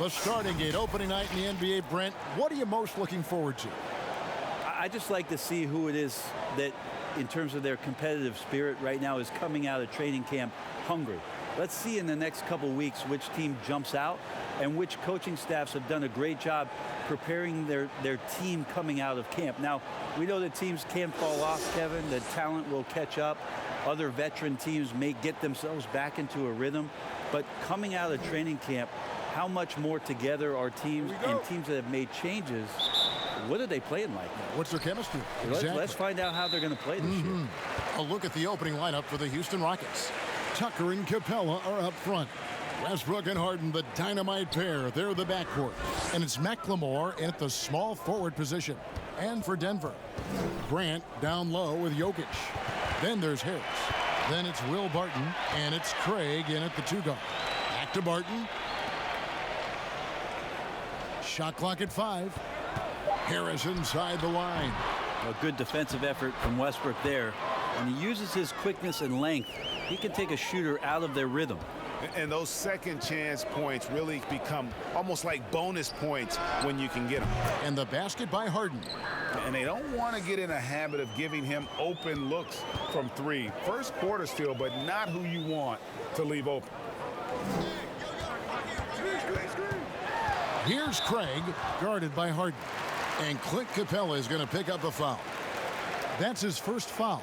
The starting gate, opening night in the NBA, Brent. What are you most looking forward to? I just like to see who it is that, in terms of their competitive spirit right now, is coming out of training camp hungry. Let's see in the next couple weeks which team jumps out and which coaching staffs have done a great job preparing their team coming out of camp. Now, we know that teams can fall off, Kevin. The talent will catch up. Other veteran teams may get themselves back into a rhythm. But coming out of training camp, how much more together are teams and teams that have made changes? What are they playing like now? What's their chemistry? Exactly. Let's find out how they're going to play this year. A look at the opening lineup for the Houston Rockets. Tucker and Capella are up front. Westbrook and Harden, the dynamite pair. They're the backcourt. And it's McLemore at the small forward position. And for Denver, Grant down low with Jokic. Then there's Harris. Then it's Will Barton. And it's Craig in at the 2 guard. Back to Barton. Shot clock at 5. Harris inside the line. A good defensive effort from Westbrook there. When he uses his quickness and length, he can take a shooter out of their rhythm. And those second chance points really become almost like bonus points when you can get them. And the basket by Harden. And they don't want to get in a habit of giving him open looks from 3. First quarter still, but not who you want to leave open. Here's Craig, guarded by Harden. And Clint Capella is going to pick up a foul. That's his first foul.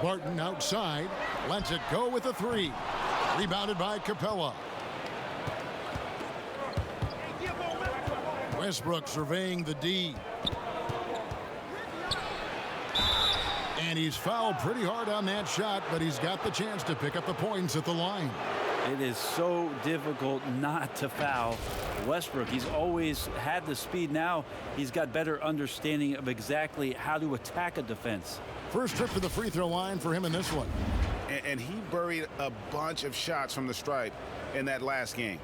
Barton outside, lets it go with a 3. Rebounded by Capella. Westbrook surveying the D. And he's fouled pretty hard on that shot, but he's got the chance to pick up the points at the line. It is so difficult not to foul Westbrook. He's always had the speed. Now he's got better understanding of exactly how to attack a defense. First trip to the free throw line for him in this one. And he buried a bunch of shots from the stripe in that last game.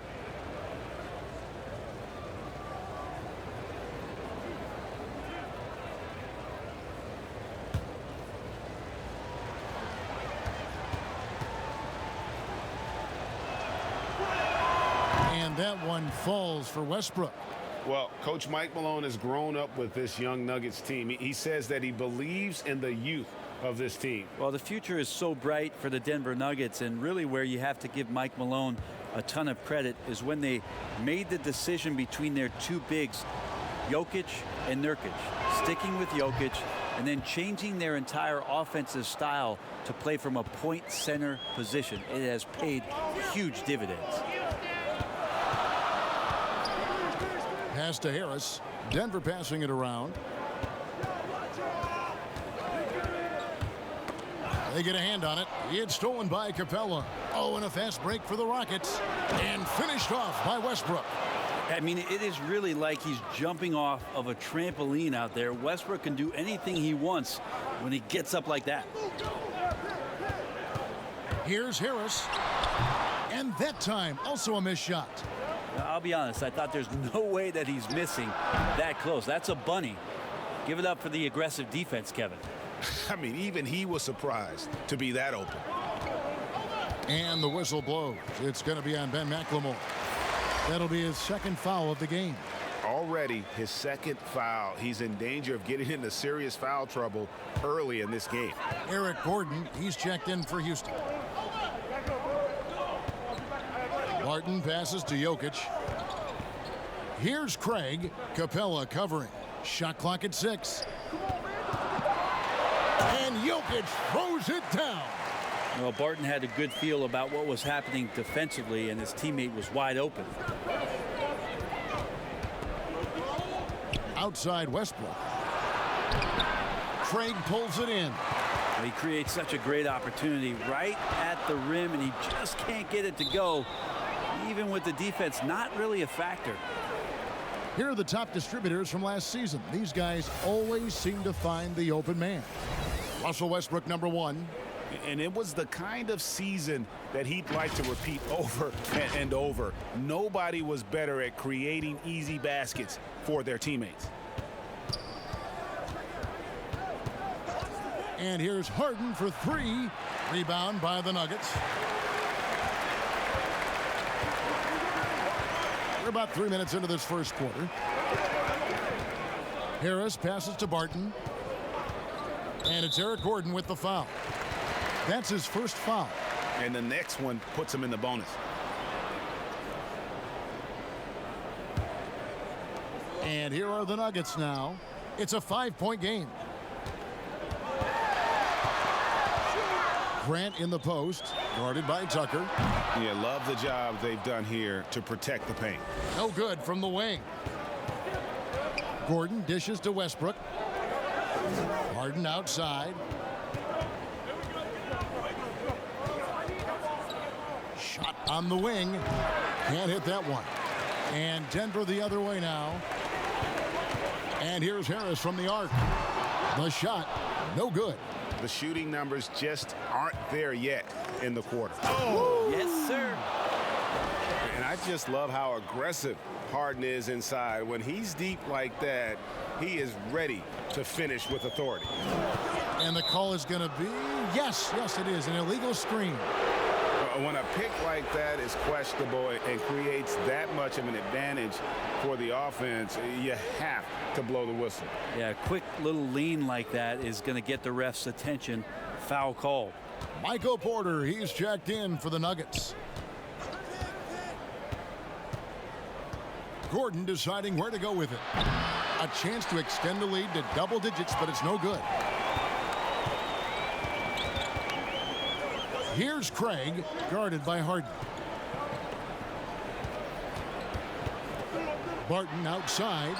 And that one falls for Westbrook. Well, Coach Mike Malone has grown up with this young Nuggets team. He says that he believes in the youth of this team. Well, the future is so bright for the Denver Nuggets, and really where you have to give Mike Malone a ton of credit is when they made the decision between their 2 bigs, Jokic and Nurkic, sticking with Jokic and then changing their entire offensive style to play from a point center position. It has paid huge dividends. Pass to Harris. Denver passing it around. They get a hand on it. It's stolen by Capella. Oh, and a fast break for the Rockets. And finished off by Westbrook. I mean, it is really like he's jumping off of a trampoline out there. Westbrook can do anything he wants when he gets up like that. Here's Harris. And that time, also a missed shot. Now, I'll be honest, I thought there's no way that he's missing that close. That's a bunny. Give it up for the aggressive defense, Kevin. I mean, even he was surprised to be that open. And the whistle blows. It's going to be on Ben McLemore. That'll be his second foul of the game. Already his second foul. He's in danger of getting into serious foul trouble early in this game. Eric Gordon, he's checked in for Houston. Barton passes to Jokic. Here's Craig. Capella covering. Shot clock at 6. And Jokic throws it down. Well, Barton had a good feel about what was happening defensively, and his teammate was wide open. Outside Westbrook. Craig pulls it in. He creates such a great opportunity right at the rim, and he just can't get it to go. Even with the defense not really a factor. Here are the top distributors from last season. These guys always seem to find the open man. Russell Westbrook, number 1. And it was the kind of season that he'd like to repeat over and over. Nobody was better at creating easy baskets for their teammates. And here's Harden for three. Rebound by the Nuggets. We're about 3 minutes into this first quarter. Harris passes to Barton. And it's Eric Gordon with the foul. That's his first foul. And the next one puts him in the bonus. And here are the Nuggets now. It's a 5-point game. Grant in the post, guarded by Tucker. Yeah, love the job they've done here to protect the paint. No good from the wing. Gordon dishes to Westbrook. Harden outside. Shot on the wing. Can't hit that one. And Denver the other way now. And here's Harris from the arc. The shot, no good. The shooting numbers just aren't there yet in the quarter. Oh, yes, sir. And I just love how aggressive Harden is inside. When he's deep like that, he is ready to finish with authority. And the call is going to be, yes, it is, an illegal screen. When a pick like that is questionable and creates that much of an advantage for the offense, you have to blow the whistle. Yeah, a quick little lean like that is going to get the ref's attention. Foul call. Michael Porter, he's checked in for the Nuggets. Gordon deciding where to go with it. A chance to extend the lead to double digits, but it's no good. Here's Craig, guarded by Harden. Barton outside.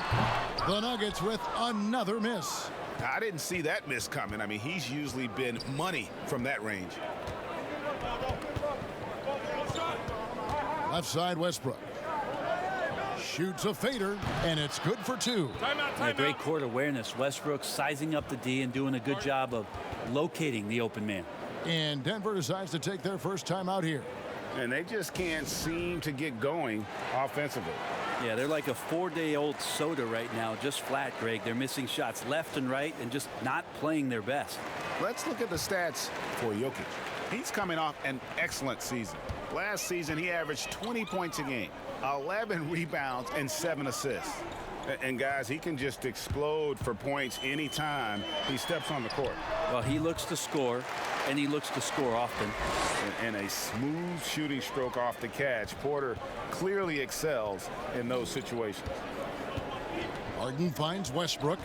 The Nuggets with another miss. I didn't see that miss coming. I mean, he's usually been money from that range. Left side, Westbrook. Shoots a fader, and it's good for two. Yeah, great court awareness. Westbrook sizing up the D and doing a good job of locating the open man. And Denver decides to take their first time out here. And they just can't seem to get going offensively. Yeah, they're like a 4-day-old soda right now, just flat, Greg. They're missing shots left and right and just not playing their best. Let's look at the stats for Jokic. He's coming off an excellent season. Last season, he averaged 20 points a game, 11 rebounds, and 7 assists. And guys, he can just explode for points anytime he steps on the court. Well, he looks to score, and he looks to score often. And a smooth shooting stroke off the catch. Porter clearly excels in those situations. Harden finds Westbrook.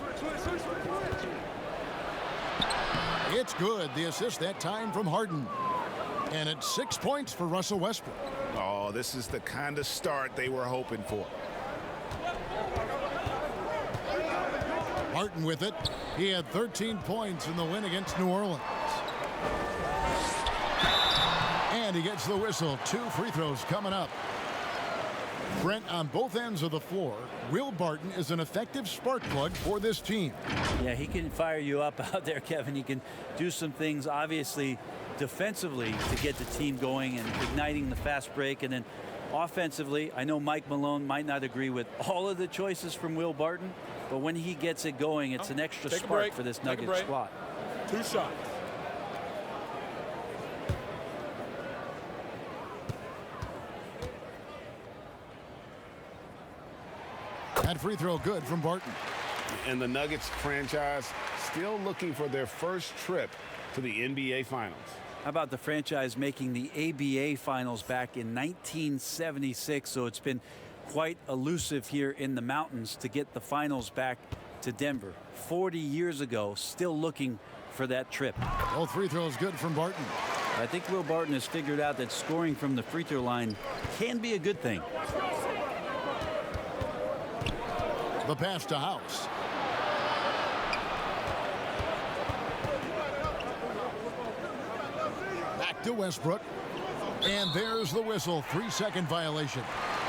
It's good. The assist that time from Harden. And it's 6 points for Russell Westbrook. Oh, this is the kind of start they were hoping for. Martin with it. He had 13 points in the win against New Orleans. And he gets the whistle. 2 free throws coming up. Brent, on both ends of the floor, Will Barton is an effective spark plug for this team. Yeah, he can fire you up out there, Kevin. He can do some things, obviously, defensively to get the team going and igniting the fast break. And then offensively, I know Mike Malone might not agree with all of the choices from Will Barton, but when he gets it going, it's an extra spark for this Nuggets squad. 2 shots. That free throw good from Barton. And the Nuggets franchise still looking for their first trip to the NBA Finals. How about the franchise making the ABA Finals back in 1976? So it's been quite elusive here in the mountains to get the finals back to Denver. 40 years ago, still looking for that trip. Both free throws good from Barton. I think Will Barton has figured out that scoring from the free throw line can be a good thing. The pass to House. Back to Westbrook. And there's the whistle. 3-second violation.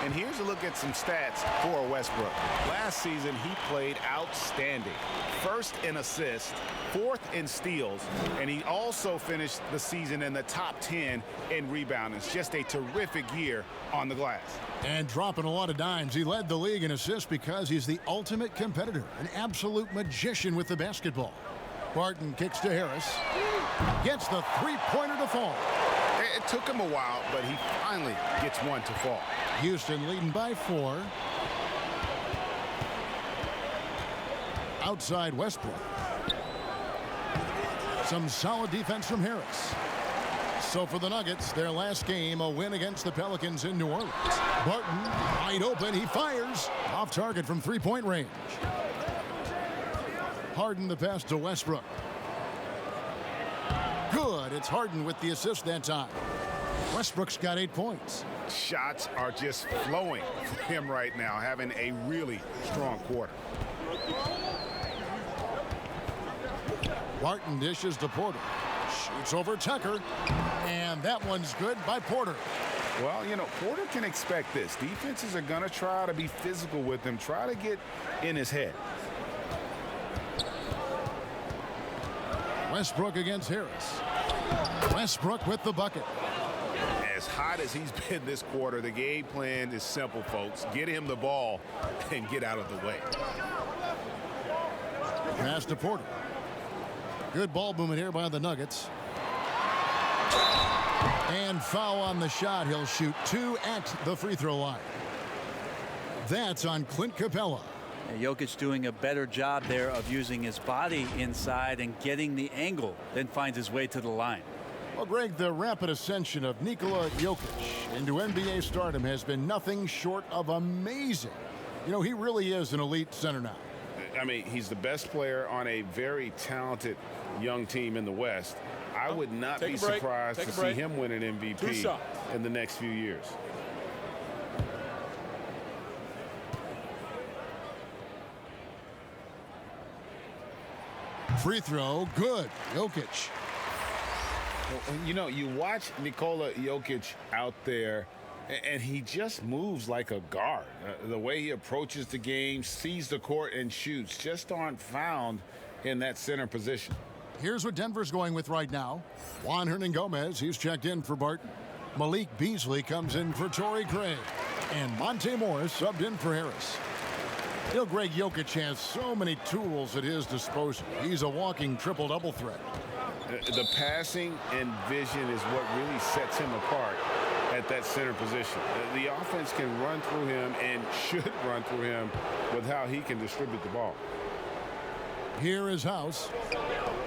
And here's a look at some stats for Westbrook. Last season, he played outstanding. First in assists, 4th in steals, and he also finished the season in the top 10 in rebounding. It's just a terrific year on the glass. And dropping a lot of dimes. He led the league in assists because he's the ultimate competitor, an absolute magician with the basketball. Barton kicks to Harris. Gets the three-pointer to fall. It took him a while, but he finally gets one to fall. Houston leading by 4. Outside Westbrook. Some solid defense from Harris. So for the Nuggets, their last game, a win against the Pelicans in New Orleans. Barton, wide open, he fires. Off target from three-point range. Harden the pass to Westbrook. Good, it's Harden with the assist that time. Westbrook's got 8 points. Shots are just flowing for him right now, having a really strong quarter. Barton dishes to Porter. Shoots over Tucker. And that one's good by Porter. Well, you know, Porter can expect this. Defenses are going to try to be physical with him, try to get in his head. Westbrook against Harris. Westbrook with the bucket. As hot as he's been this quarter, the game plan is simple, folks. Get him the ball and get out of the way. Pass to Porter. Good ball movement here by the Nuggets. And foul on the shot. He'll shoot 2 at the free throw line. That's on Clint Capella. Jokic doing a better job there of using his body inside and getting the angle, then finds his way to the line. Well, Greg, the rapid ascension of Nikola Jokic into NBA stardom has been nothing short of amazing. You know, he really is an elite center now. I mean, he's the best player on a very talented young team in the West. I would not be surprised to see him win an MVP in the next few years. Free throw, good. Jokic. Well, you know, you watch Nikola Jokic out there, and he just moves like a guard. The way he approaches the game, sees the court, and shoots just aren't found in that center position. Here's what Denver's going with right now. Juan Hernangomez, he's checked in for Barton. Malik Beasley comes in for Torrey Craig. And Monte Morris subbed in for Harris. You know, Greg, Jokic has so many tools at his disposal. He's a walking triple-double threat. The passing and vision is what really sets him apart at that center position. The offense can run through him and should run through him with how he can distribute the ball. Here is House.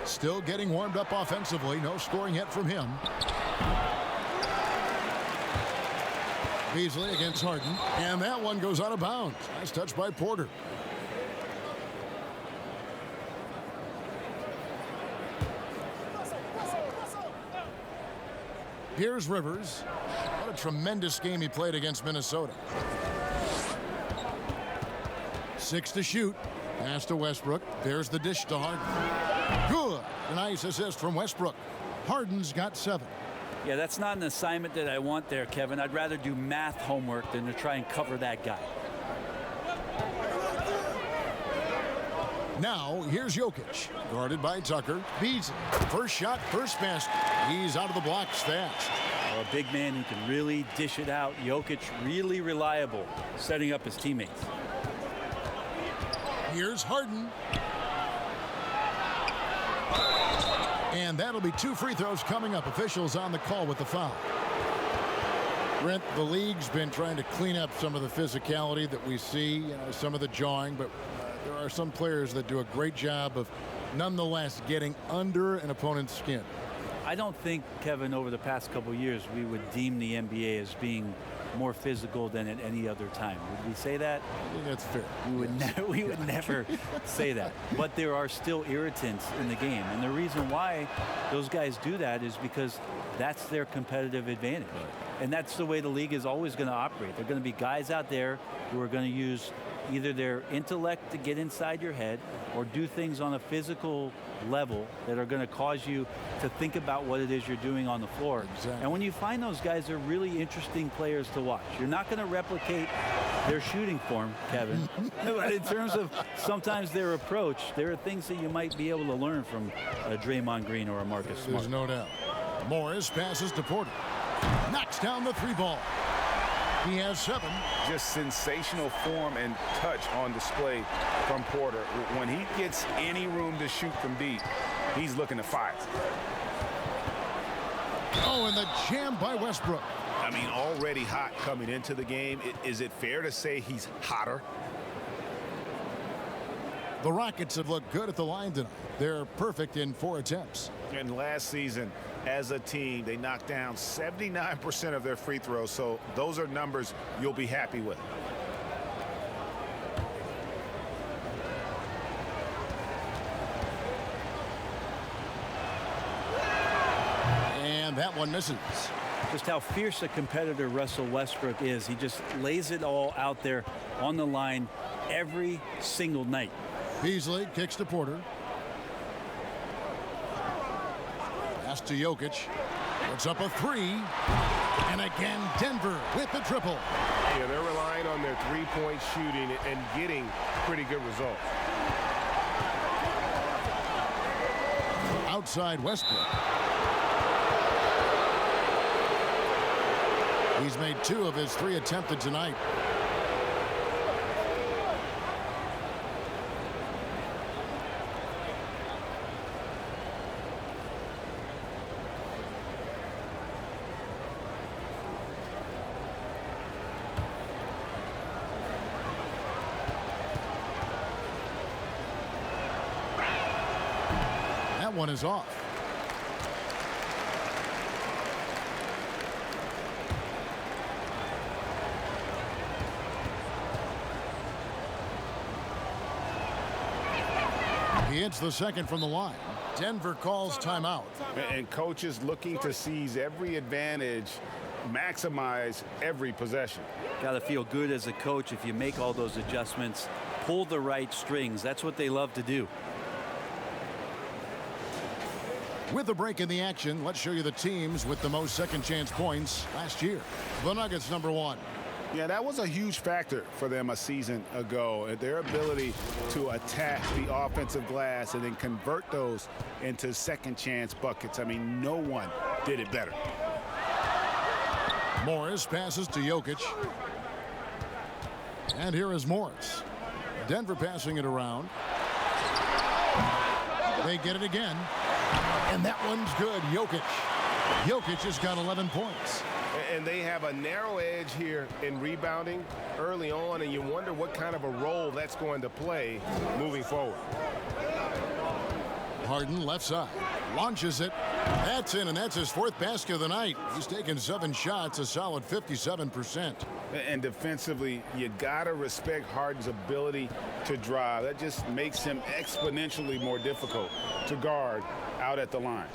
Still getting warmed up offensively. No scoring yet from him. Beasley against Harden. And that one goes out of bounds. Nice touch by Porter. Here's Rivers. What a tremendous game he played against Minnesota. 6 to shoot. Pass to Westbrook. There's the dish to Harden. Good. A nice assist from Westbrook. Harden's got 7. Yeah, that's not an assignment that I want there, Kevin. I'd rather do math homework than to try and cover that guy. Now, here's Jokic. Guarded by Tucker. Beasley. First shot, first basket. He's out of the blocks fast. Well, a big man who can really dish it out. Jokic really reliable, setting up his teammates. Here's Harden. And that'll be 2 free throws coming up. Officials on the call with the foul. Brent, the league's been trying to clean up some of the physicality that we see, you know, some of the jawing, but there are some players that do a great job of nonetheless getting under an opponent's skin. I don't think, Kevin, over the past couple of years, we would deem the NBA as being more physical than at any other time. Would we say that? I think that's fair. We would never say that. But there are still irritants in the game. And the reason why those guys do that is because that's their competitive advantage. And that's the way the league is always going to operate. There are going to be guys out there who are going to use either their intellect to get inside your head or do things on a physical level that are going to cause you to think about what it is you're doing on the floor. Exactly. And when you find those guys, they're really interesting players to watch. You're not going to replicate their shooting form, Kevin. But in terms of sometimes their approach, there are things that you might be able to learn from a Draymond Green or a Marcus Smart. There's no doubt. Morris passes to Porter. Knocks down the 3 ball. He has 7. Just sensational form and touch on display from Porter. When he gets any room to shoot from deep, He's looking to fire. Oh, and the jam by Westbrook. I mean, already hot coming into the game. Is it fair to say he's hotter? The Rockets have looked good at the line tonight. They're perfect in 4 attempts. And last season, as a team, they knocked down 79% of their free throws. So those are numbers you'll be happy with. And that one misses. Just how fierce a competitor Russell Westbrook is. He just lays it all out there on the line every single night. Beasley kicks to Porter. Pass to Jokic. Puts up a 3. And again, Denver with the triple. Yeah, they're relying on their three-point shooting and getting pretty good results. Outside Westbrook. He's made 2 of his 3 attempted tonight. That one is off. He hits the second from the line. Denver calls timeout. And coaches looking to seize every advantage, maximize every possession. Got to feel good as a coach if you make all those adjustments, pull the right strings. That's what they love to do. With a break in the action, let's show you the teams with the most second chance points last year. The Nuggets, number 1. Yeah, that was a huge factor for them a season ago. Their ability to attack the offensive glass and then convert those into second chance buckets. I mean, no one did it better. Morris passes to Jokic. And here is Morris. Denver passing it around. They get it again. And that one's good. Jokic. Jokic has got 11 points. And they have a narrow edge here in rebounding early on, and you wonder what kind of a role that's going to play moving forward. Harden left side. Launches it. That's in, and that's his 4th basket of the night. He's taken 7 shots, a solid 57%. And defensively, you got to respect Harden's ability to drive. That just makes him exponentially more difficult to guard out at the line.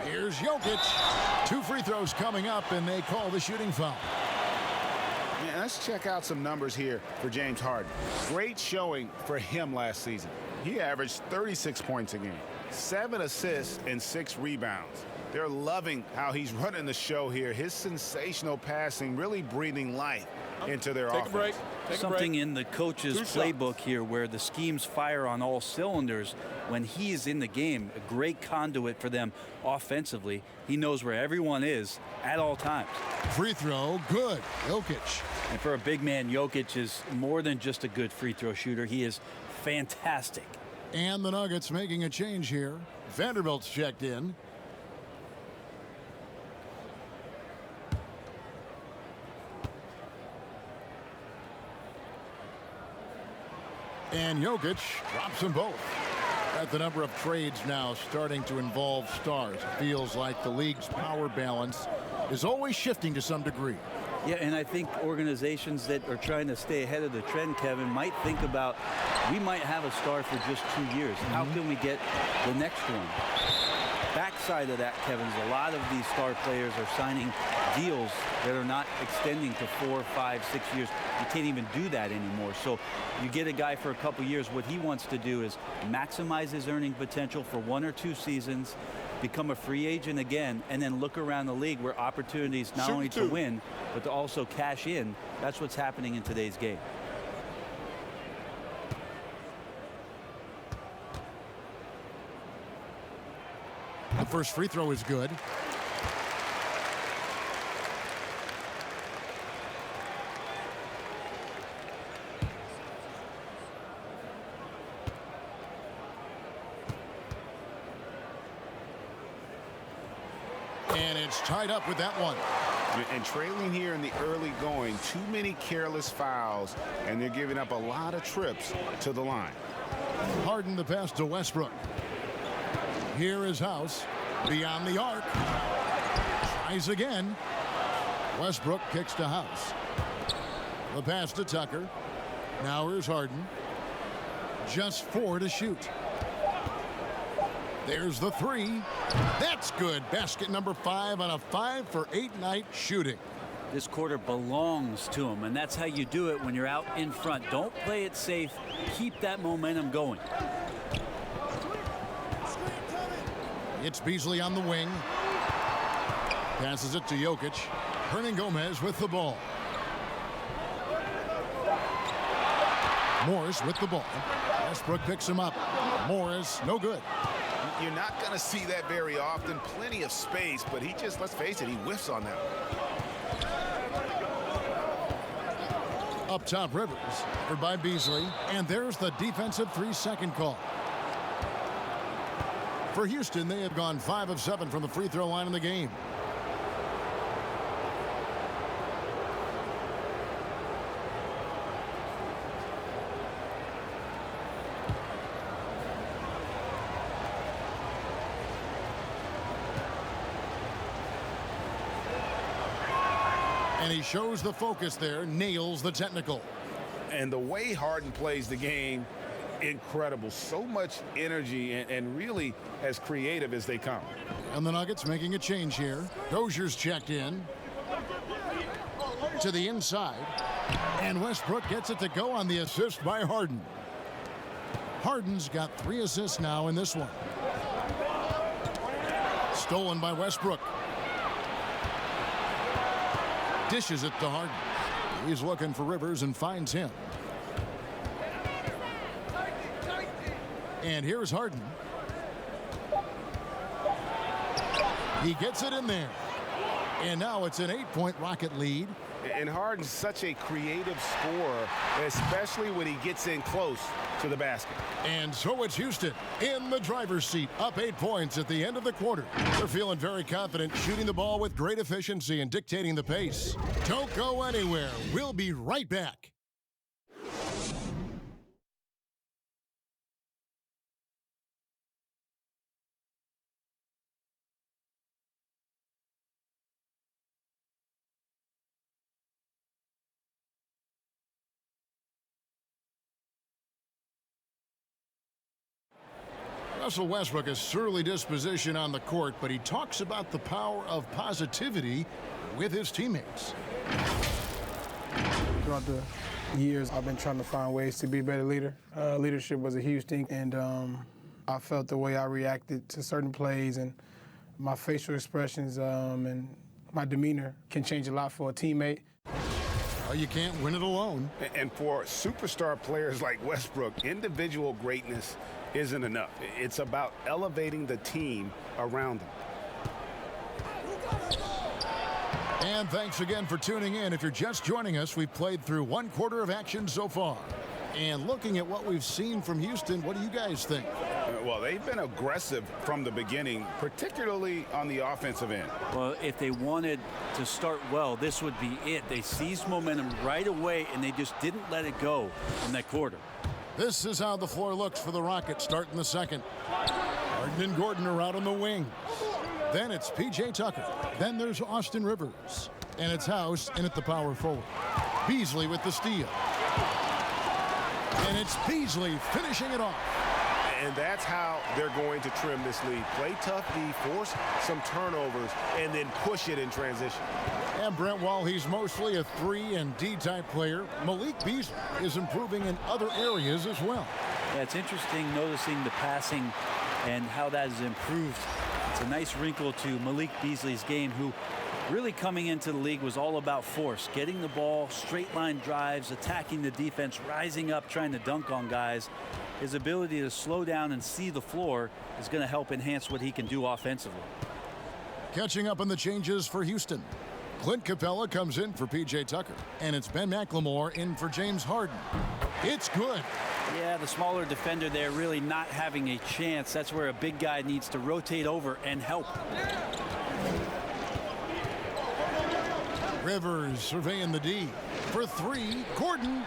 Here's Jokic. 2 free throws coming up, and they call the shooting foul. Yeah, let's check out some numbers here for James Harden. Great showing for him last season. He averaged 36 points a game, 7 assists, and 6 rebounds. They're loving how he's running the show here. His sensational passing really breathing life into their offense. Take a break. Something in the coach's playbook here where the schemes fire on all cylinders when he is in the game. A great conduit for them offensively. He knows where everyone is at all times. Free throw, good. Jokic. And for a big man, Jokic is more than just a good free throw shooter. He is fantastic. And the Nuggets making a change here. Vanderbilt's checked in. And Jokic drops them both. At the number of trades now starting to involve stars. Feels like the league's power balance is always shifting to some degree. Yeah, and I think organizations that are trying to stay ahead of the trend, Kevin, might think about, we might have a star for just 2 years. How can we get the next one? Backside of that, Kevin, is a lot of these star players are signing deals that are not extending to 4, 5, 6 years. You can't even do that anymore. So you get a guy for a couple years. What he wants to do is maximize his earning potential for 1 or 2 seasons, become a free agent again, and then look around the league where opportunities not only to win, but to also cash in. That's what's happening in today's game. The first free throw is good. And it's tied up with that one. And trailing here in the early going, too many careless fouls, and they're giving up a lot of trips to the line. Harden the pass to Westbrook. Here is House. Beyond the arc. Tries again. Westbrook kicks to House. The pass to Tucker. Now here's Harden. Just 4 to shoot. There's the 3. That's good. Basket number 5 on a 5-for-8 night shooting. This quarter belongs to him, and that's how you do it when you're out in front. Don't play it safe. Keep that momentum going. It's Beasley on the wing. Passes it to Jokic. Hernangomez with the ball. Morris with the ball. Westbrook picks him up. Morris, no good. You're not going to see that very often. Plenty of space, but he just, let's face it, he whiffs on that one. Up top, Rivers. Covered by Beasley. And there's the defensive 3-second call. For Houston, they have gone 5 of 7 from the free throw line in the game. And he shows the focus there, nails the technical. And the way Harden plays the game, incredible. So much energy and really as creative as they come. And the Nuggets making a change here. Dozier's checked in. To the inside. And Westbrook gets it to go on the assist by Harden. Harden's got 3 assists now in this one. Stolen by Westbrook. Dishes it to Harden. He's looking for Rivers and finds him. And here's Harden. He gets it in there. And now it's an 8-point Rocket lead. And Harden's such a creative scorer, especially when he gets in close to the basket. And so it's Houston in the driver's seat, up 8 points at the end of the quarter. They're feeling very confident, shooting the ball with great efficiency and dictating the pace. Don't go anywhere. We'll be right back. Russell Westbrook has surly disposition on the court, but he talks about the power of positivity with his teammates. Throughout the years, I've been trying to find ways to be a better leader. Leadership was a huge thing, and I felt the way I reacted to certain plays and my facial expressions and my demeanor can change a lot for a teammate. Well, you can't win it alone. And for superstar players like Westbrook, individual greatness isn't enough. It's about elevating the team around them. And thanks again for tuning in. If you're just joining us, we've played through 1 quarter of action so far. And looking at what we've seen from Houston, what do you guys think? Well, they've been aggressive from the beginning, particularly on the offensive end. Well, if they wanted to start well, this would be it. They seized momentum right away, and they just didn't let it go in that quarter. This is how the floor looks for the Rockets starting the second. Harden and Gordon are out on the wing. Then it's P.J. Tucker. Then there's Austin Rivers. And it's House in at the power forward. Beasley with the steal. And it's Beasley finishing it off. And that's how they're going to trim this lead. Play tough D, force some turnovers, and then push it in transition. And Brent, while he's mostly a 3 and D type player, Malik Beasley is improving in other areas as well. Yeah, it's interesting noticing the passing and how that has improved. It's a nice wrinkle to Malik Beasley's game, who really coming into the league was all about force, getting the ball, straight line drives, attacking the defense, rising up, trying to dunk on guys. His ability to slow down and see the floor is going to help enhance what he can do offensively. Catching up on the changes for Houston. Clint Capella comes in for P.J. Tucker, and it's Ben McLemore in for James Harden. It's good. Yeah, the smaller defender there really not having a chance. That's where a big guy needs to rotate over and help. Rivers surveying the D. For three, Gordon.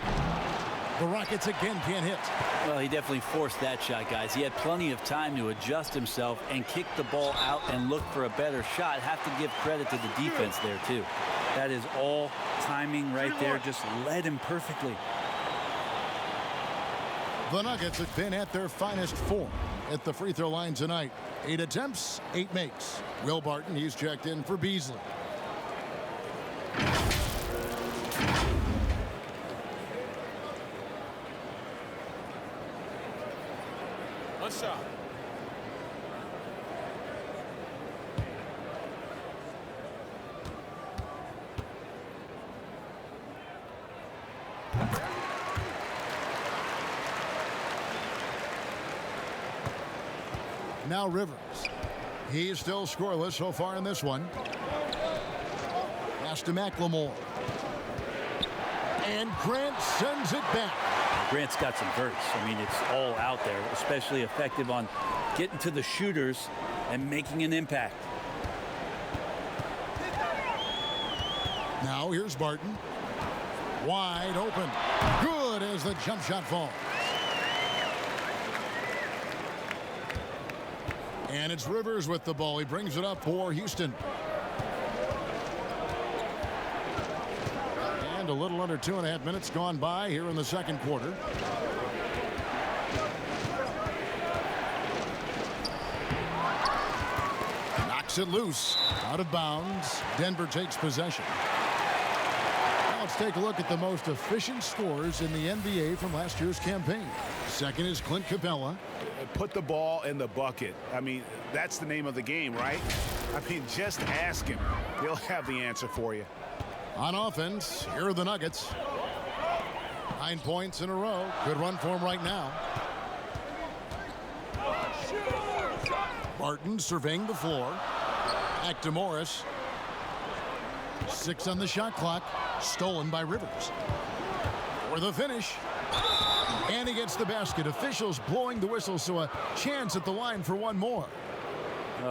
The Rockets again can't hit. Well, he definitely forced that shot, guys. He had plenty of time to adjust himself and kick the ball out and look for a better shot. Have to give credit to the defense there, too. That is all timing right there. Just led him perfectly. The Nuggets have been at their finest 4 at the free throw line tonight. 8 attempts, 8 makes. Will Barton, he's checked in for Beasley. One shot. Now Rivers. He's still scoreless so far in this one. Pass to McLemore. And Grant sends it back. Grant's got some verts. I mean, it's all out there, especially effective on getting to the shooters and making an impact. Now here's Barton. Wide open. Good as the jump shot falls. And it's Rivers with the ball. He brings it up for Houston. And a little under 2.5 minutes gone by here in the second quarter. Knocks it loose. Out of bounds. Denver takes possession. Now let's take a look at the most efficient scorers in the NBA from last year's campaign. Second is Clint Capella. Put the ball in the bucket. I mean, that's the name of the game, right? I mean, just ask him. He'll have the answer for you. On offense, here are the Nuggets. 9 points in a row. Good run for him right now. Barton surveying the floor. Back to Morris. 6 on the shot clock. Stolen by Rivers. For the finish. And he gets the basket. Officials blowing the whistle, so a chance at the line for one more.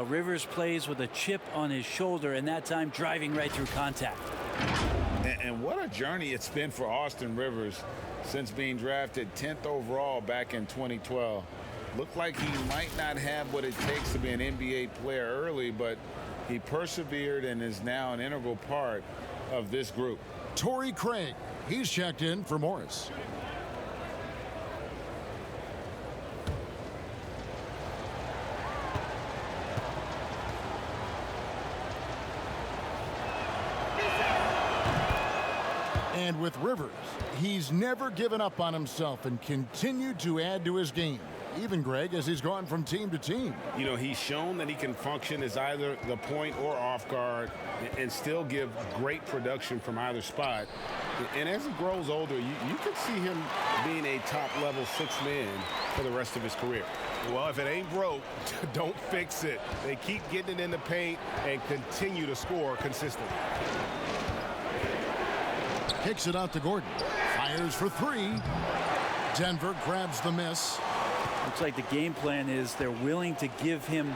Rivers plays with a chip on his shoulder, and that time driving right through contact. And what a journey it's been for Austin Rivers since being drafted 10th overall back in 2012. Looked like he might not have what it takes to be an NBA player early, but he persevered and is now an integral part of this group. Torrey Craig, he's checked in for Morris. And with Rivers, he's never given up on himself and continued to add to his game. Even, Greg, as he's gone from team to team. You know, he's shown that he can function as either the point or off guard and still give great production from either spot. And as he grows older, you could see him being a top-level 6th man for the rest of his career. Well, if it ain't broke, don't fix it. They keep getting it in the paint and continue to score consistently. Kicks it out to Gordon. Fires for 3. Denver grabs the miss. Looks like the game plan is they're willing to give him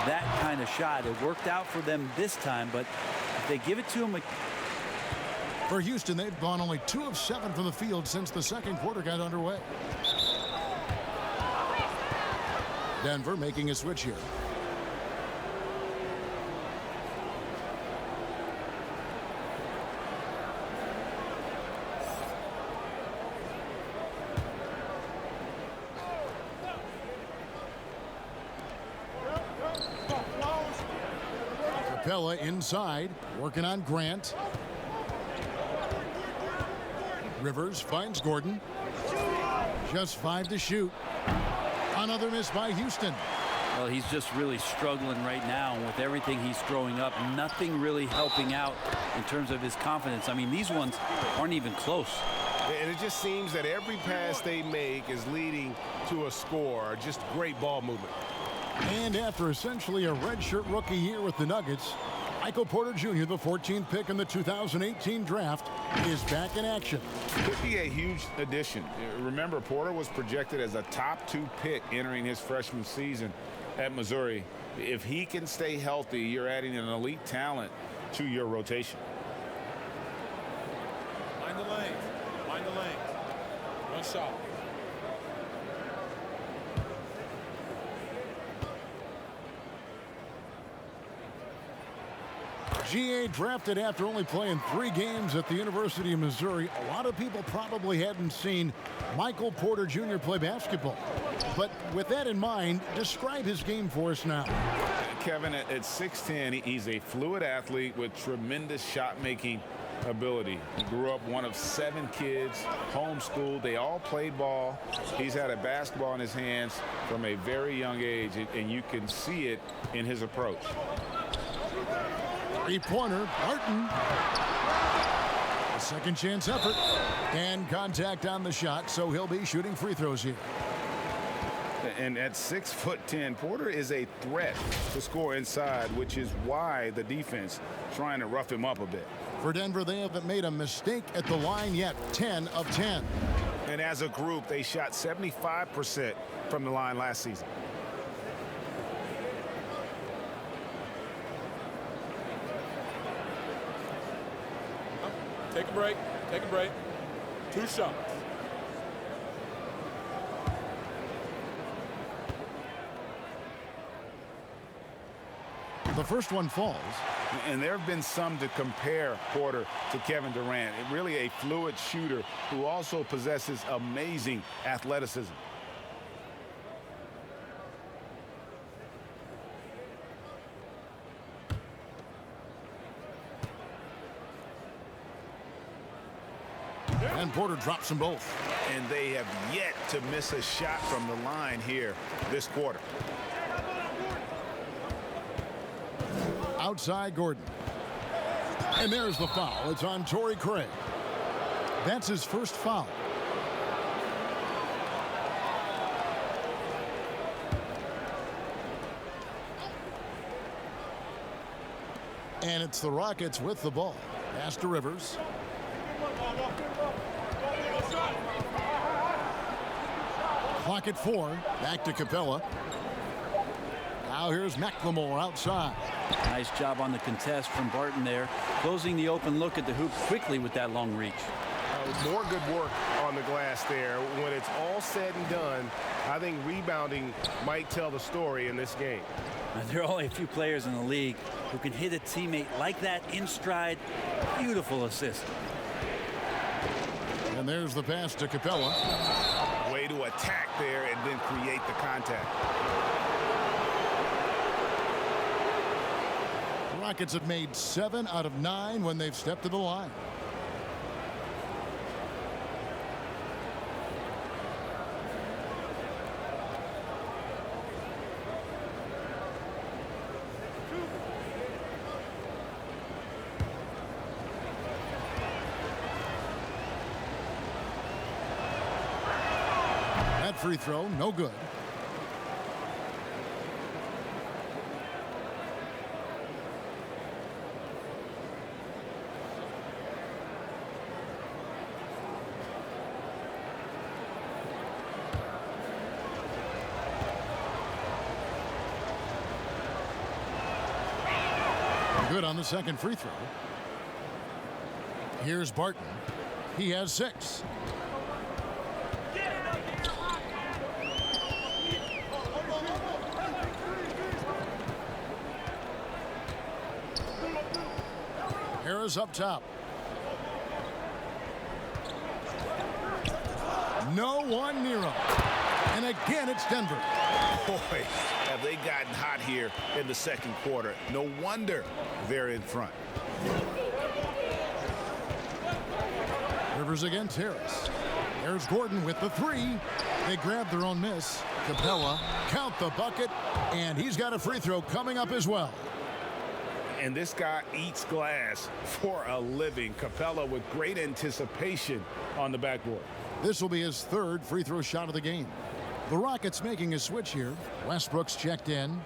that kind of shot. It worked out for them this time, but if they give it to him... For Houston, they've gone only 2 of 7 from the field since the second quarter got underway. Denver making a switch here. Capella inside, working on Grant. Rivers finds Gordon. Just 5 to shoot. Another miss by Houston. Well, he's just really struggling right now with everything he's throwing up. Nothing really helping out in terms of his confidence. I mean, these ones aren't even close. And it just seems that every pass they make is leading to a score. Just great ball movement. And after essentially a redshirt rookie year with the Nuggets, Michael Porter Jr., the 14th pick in the 2018 draft, is back in action. Could be a huge addition. Remember, Porter was projected as a top 2 pick entering his freshman season at Missouri. If he can stay healthy, you're adding an elite talent to your rotation. Nice shot. GA drafted after only playing 3 games at the University of Missouri. A lot of people probably hadn't seen Michael Porter Jr. play basketball. But with that in mind, describe his game for us now. Kevin, at 6'10", he's a fluid athlete with tremendous shot-making ability. He grew up one of 7 kids, homeschooled. They all played ball. He's had a basketball in his hands from a very young age, and you can see it in his approach. Three-pointer, Barton. A second chance effort. And contact on the shot, so he'll be shooting free throws here. And at 6'10", Porter is a threat to score inside, which is why the defense trying to rough him up a bit. For Denver, they haven't made a mistake at the line yet. 10 of 10. And as a group, they shot 75% from the line last season. Take a break. Take a break. 2 shots. The first one falls. And there have been some to compare Porter to Kevin Durant. Really a fluid shooter who also possesses amazing athleticism. And Porter drops them both. And they have yet to miss a shot from the line here this quarter. Outside Gordon. And there's the foul. It's on Torrey Craig. That's his first foul. And it's the Rockets with the ball. Pass to Rivers. Clock at 4. Back to Capella. Now here's McLemore outside. Nice job on the contest from Barton there. Closing the open look at the hoop quickly with that long reach. More good work on the glass there. When it's all said and done, I think rebounding might tell the story in this game. There are only a few players in the league who can hit a teammate like that in stride. Beautiful assist. And there's the pass to Capella. Way to attack there and then create the contact. The Rockets have made 7 out of 9 when they've stepped to the line. That free throw, no good. Good on the second free throw. Here's Barton. He has 6. Harris up top. No one near him. And again, it's Denver. Boy, have they gotten hot here in the second quarter. No wonder they're in front. Rivers against Harris. There's Gordon with the 3. They grab their own miss. Capella, count the bucket, and he's got a free throw coming up as well. And this guy eats glass for a living. Capella with great anticipation on the backboard. This will be his 3rd free throw shot of the game. The Rockets making a switch here. Westbrook's checked in.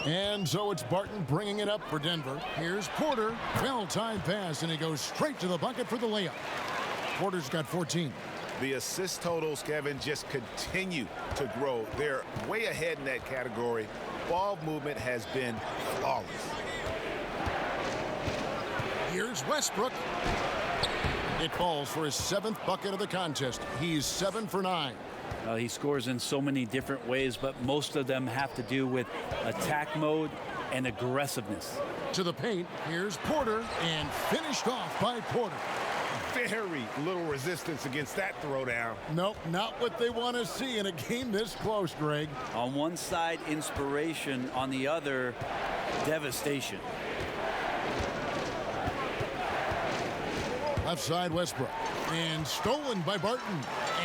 And so it's Barton bringing it up for Denver. Here's Porter. Well-timed pass, and he goes straight to the bucket for the layup. Porter's got 14. The assist totals, Kevin, just continue to grow. They're way ahead in that category. Ball movement has been flawless. Here's Westbrook. It falls for his 7th bucket of the contest. He's 7 for 9. He scores in so many different ways, but most of them have to do with attack mode and aggressiveness. To the paint, here's Porter, and finished off by Porter. Very little resistance against that throwdown. Nope, not what they want to see in a game this close, Greg. On one side, inspiration. On the other, devastation. Left side, Westbrook. And stolen by Barton.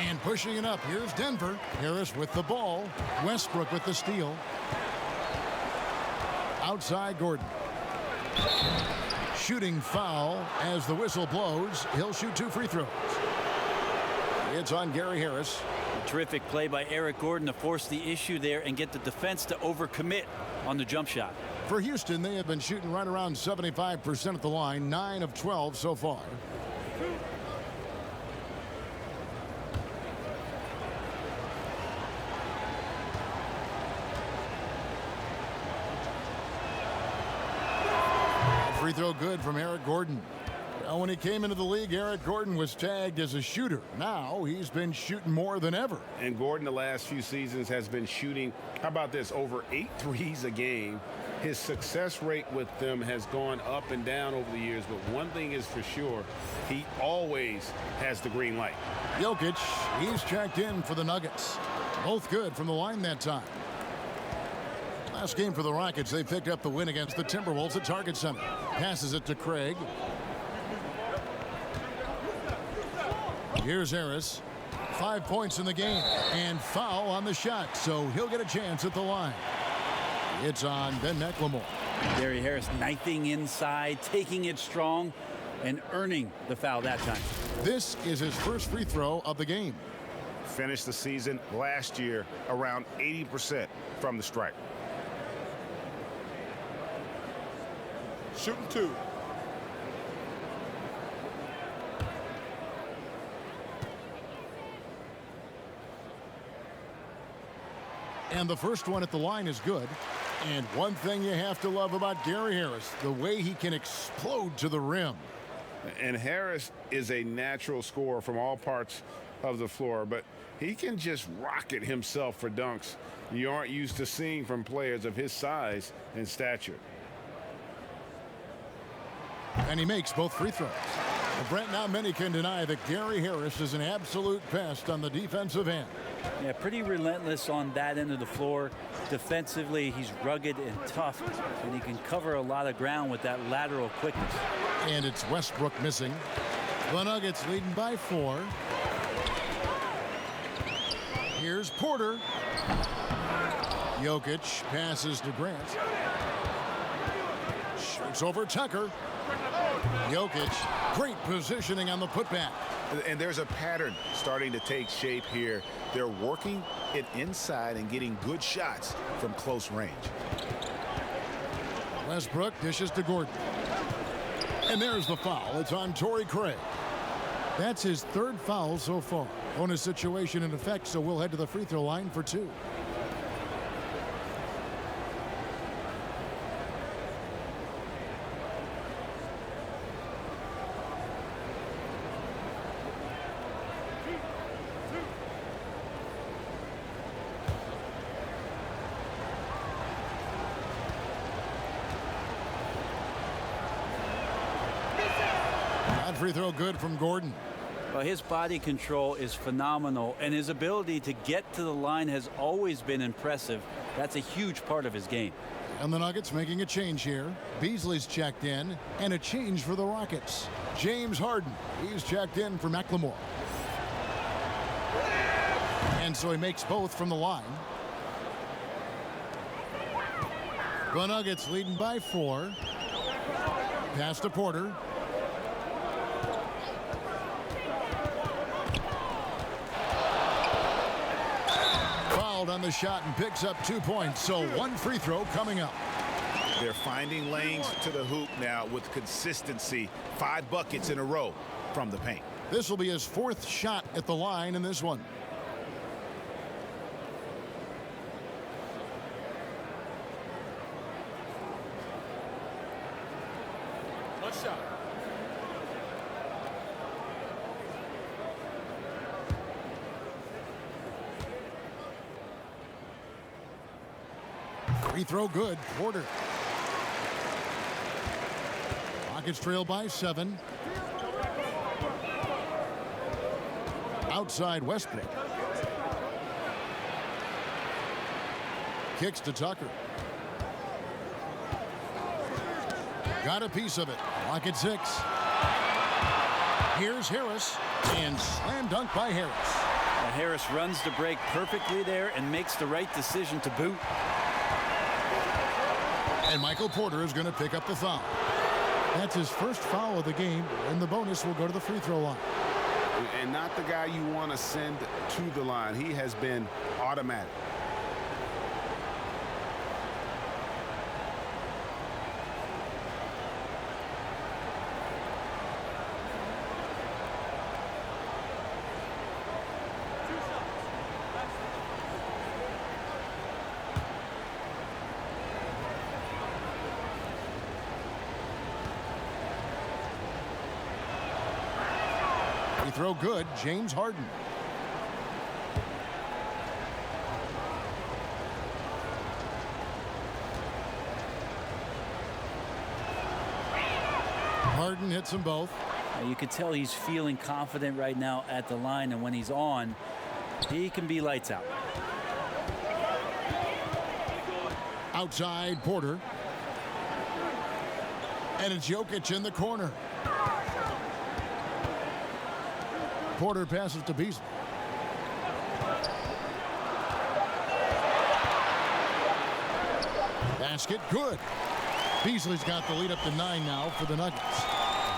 And pushing it up. Here's Denver. Harris with the ball. Westbrook with the steal. Outside, Gordon. Shooting foul as the whistle blows. He'll shoot 2 free throws. It's on Gary Harris. A terrific play by Eric Gordon to force the issue there and get the defense to overcommit on the jump shot. For Houston, they have been shooting right around 75% at the line, 9 of 12 so far. Free throw good from Eric Gordon. Well, when he came into the league, Eric Gordon was tagged as a shooter. Now he's been shooting more than ever. And Gordon the last few seasons has been shooting, how about this, over 8 threes a game. His success rate with them has gone up and down over the years, but one thing is for sure, he always has the green light. Jokic, he's checked in for the Nuggets. Both good from the line that time. Last game for the Rockets, they picked up the win against the Timberwolves at Target Center. Passes it to Craig. Here's Harris. 5 points in the game. And foul on the shot, so he'll get a chance at the line. It's on Ben McLemore. Gary Harris knifing inside, taking it strong, and earning the foul that time. This is his first free throw of the game. Finished the season last year around 80% from the stripe. Shooting 2. And the first one at the line is good. And one thing you have to love about Gary Harris, the way he can explode to the rim. And Harris is a natural scorer from all parts of the floor, but he can just rocket himself for dunks you aren't used to seeing from players of his size and stature. And he makes both free throws. Well, Brent, not many can deny that Gary Harris is an absolute pest on the defensive end. Yeah, pretty relentless on that end of the floor. Defensively, he's rugged and tough, and he can cover a lot of ground with that lateral quickness. And it's Westbrook missing. The Nuggets leading by 4. Here's Porter. Jokic passes to Grant. Shoots over Tucker. Jokic, great positioning on the putback. And there's a pattern starting to take shape here. They're working it inside and getting good shots from close range. Westbrook dishes to Gordon. And there's the foul. It's on Torrey Craig. That's his 3rd foul so far. Bonus situation in effect, so we'll head to the free throw line for 2. Free throw good from Gordon. Well, his body control is phenomenal, and his ability to get to the line has always been impressive. That's a huge part of his game. And the Nuggets making a change here. Beasley's checked in, and a change for the Rockets. James Harden, he's checked in for McLemore. And so he makes both from the line. The Nuggets leading by 4. Pass to Porter. On the shot and picks up 2 points, so 1 free throw coming up. They're finding lanes to the hoop now with consistency. 5 buckets in a row from the paint. This will be his 4th shot at the line in this one. One shot. Free throw good. Porter. Rockets trail by 7. Outside Westbrook. Kicks to Tucker. Got a piece of it. Rockets 6. Here's Harris. And slam dunk by Harris. Harris runs the break perfectly there and makes the right decision to boot. And Michael Porter is going to pick up the foul. That's his first foul of the game, and the bonus will go to the free throw line. And not the guy you want to send to the line. He has been automatic. Throw good. James Harden. Harden hits them both. You can tell he's feeling confident right now at the line, and when he's on, he can be lights out. Outside Porter. And it's Jokic in the corner. Porter passes to Beasley. Basket good. Beasley's got the lead up to 9 now for the Nuggets.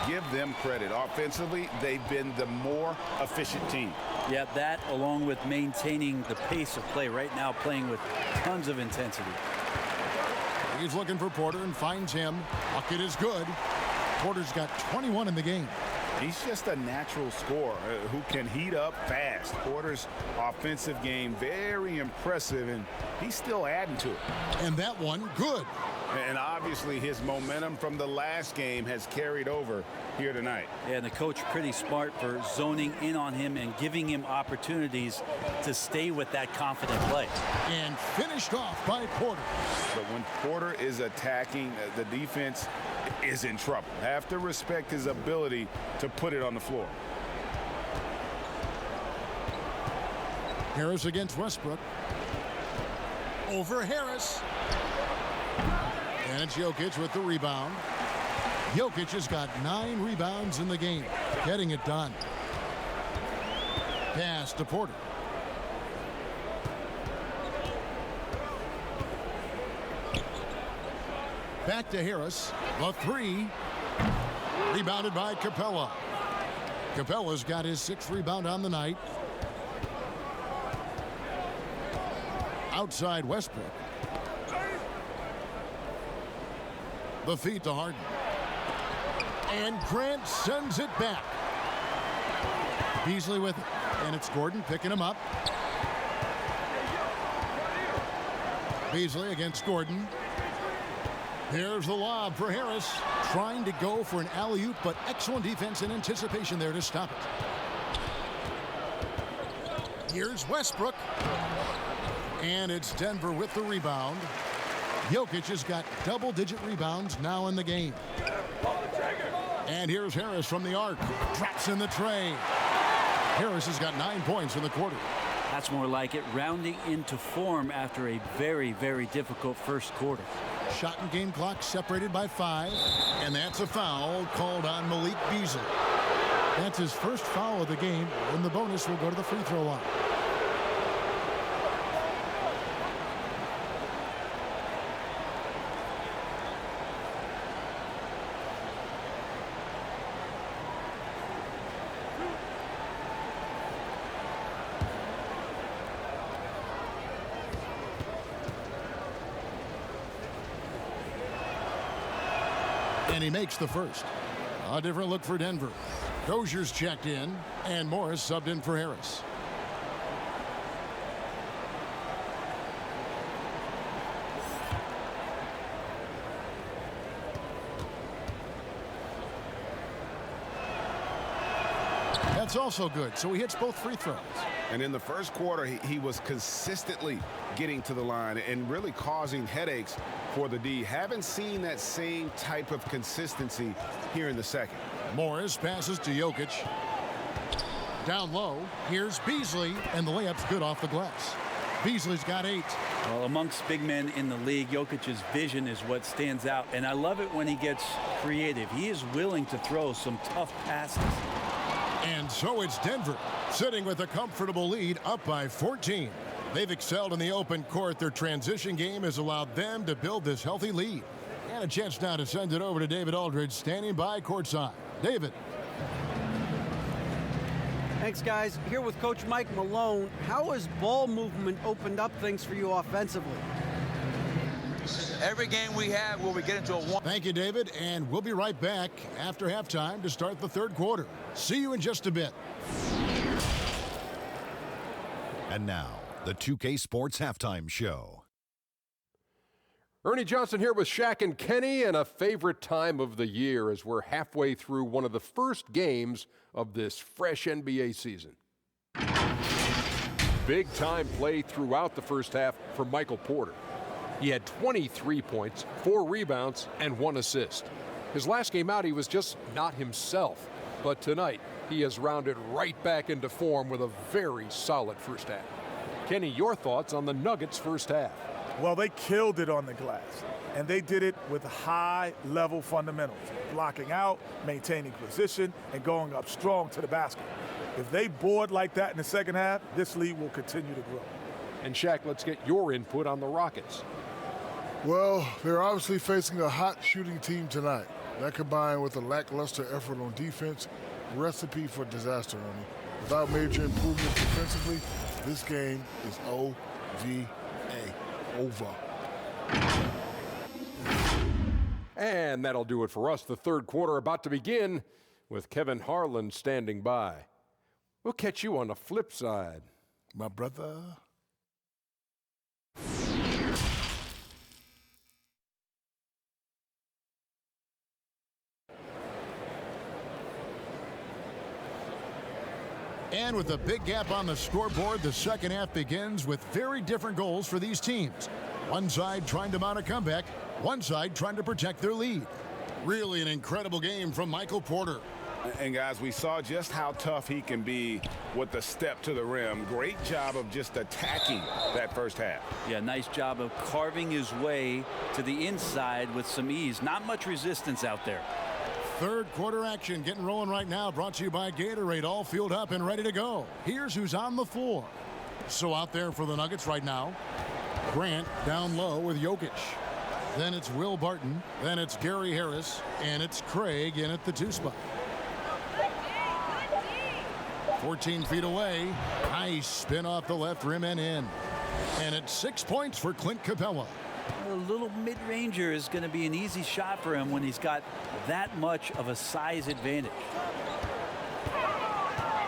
Give them credit. Offensively, they've been the more efficient team. Yeah, that along with maintaining the pace of play right now, playing with tons of intensity. He's looking for Porter and finds him. Bucket is good. Porter's got 21 in the game. He's just a natural scorer who can heat up fast. Porter's offensive game very impressive, and he's still adding to it. And that one good. And obviously his momentum from the last game has carried over here tonight. Yeah, and the coach pretty smart for zoning in on him and giving him opportunities to stay with that confident play. And finished off by Porter. But when Porter is attacking, the defense is in trouble. Have to respect his ability to put it on the floor. Harris against Westbrook. Over Harris. And it's Jokic with the rebound. Jokic has got 9 rebounds in the game, getting it done. Pass to Porter. Back to Harris. The 3. Rebounded by Capella. Capella's got his 6th rebound on the night. Outside Westbrook. The feed to Harden. And Grant sends it back. Beasley with it. And it's Gordon picking him up. Beasley against Gordon. Here's the lob for Harris. Trying to go for an alley-oop, but excellent defense and anticipation there to stop it. Here's Westbrook. And it's Denver with the rebound. Jokic has got double-digit rebounds now in the game. And here's Harris from the arc. Drops in the tray. Harris has got 9 points in the quarter. That's more like it, rounding into form after a very, very difficult first quarter. Shot and game clock separated by 5. And that's a foul called on Malik Beasley. That's his first foul of the game, and the bonus will go to the free throw line. And he makes the first. A different look for Denver. Dozier's checked in, and Morris subbed in for Harris. That's also good, so he hits both free throws. And in the first quarter, he was consistently getting to the line and really causing headaches for the D. Haven't seen that same type of consistency here in the second. Morris passes to Jokic. Down low, here's Beasley, and the layup's good off the glass. Beasley's got 8. Well, amongst big men in the league, Jokic's vision is what stands out, and I love it when he gets creative. He is willing to throw some tough passes. And so it's Denver, sitting with a comfortable lead, up by 14. They've excelled in the open court. Their transition game has allowed them to build this healthy lead. And a chance now to send it over to David Aldridge, standing by courtside. David. Thanks, guys. Here with Coach Mike Malone. How has ball movement opened up things for you offensively? Every game we have where we get into a one. Thank you, David, and we'll be right back after halftime to start the third quarter. See you in just a bit. And now, the 2K Sports Halftime Show. Ernie Johnson here with Shaq and Kenny, and a favorite time of the year as we're halfway through one of the first games of this fresh NBA season. Big time play throughout the first half for Michael Porter. He had 23 points, 4 rebounds, and 1 assist. His last game out, he was just not himself. But tonight, he has rounded right back into form with a very solid first half. Kenny, your thoughts on the Nuggets' first half? Well, they killed it on the glass, and they did it with high-level fundamentals, blocking out, maintaining position, and going up strong to the basket. If they board like that in the second half, this lead will continue to grow. And Shaq, let's get your input on the Rockets. Well, they're obviously facing a hot shooting team tonight. That combined with a lackluster effort on defense, recipe for disaster, Ernie. Without major improvements defensively, this game is over. And that'll do it for us. The third quarter about to begin with Kevin Harlan standing by. We'll catch you on the flip side, my brother. And with a big gap on the scoreboard, the second half begins with very different goals for these teams. One side trying to mount a comeback, one side trying to protect their lead. Really an incredible game from Michael Porter. And guys, we saw just how tough he can be with the step to the rim. Great job of just attacking that first half. Yeah, nice job of carving his way to the inside with some ease. Not much resistance out there. Third quarter action getting rolling right now, brought to you by Gatorade, all fueled up and ready to go. Here's who's on the floor. So out there for the Nuggets right now, Grant down low with Jokic. Then it's Will Barton, then it's Gary Harris, and it's Craig in at the 2 spot. 14 feet away, nice spin off the left rim and in. And it's 6 points for Clint Capella. A little mid-ranger is going to be an easy shot for him when he's got that much of a size advantage.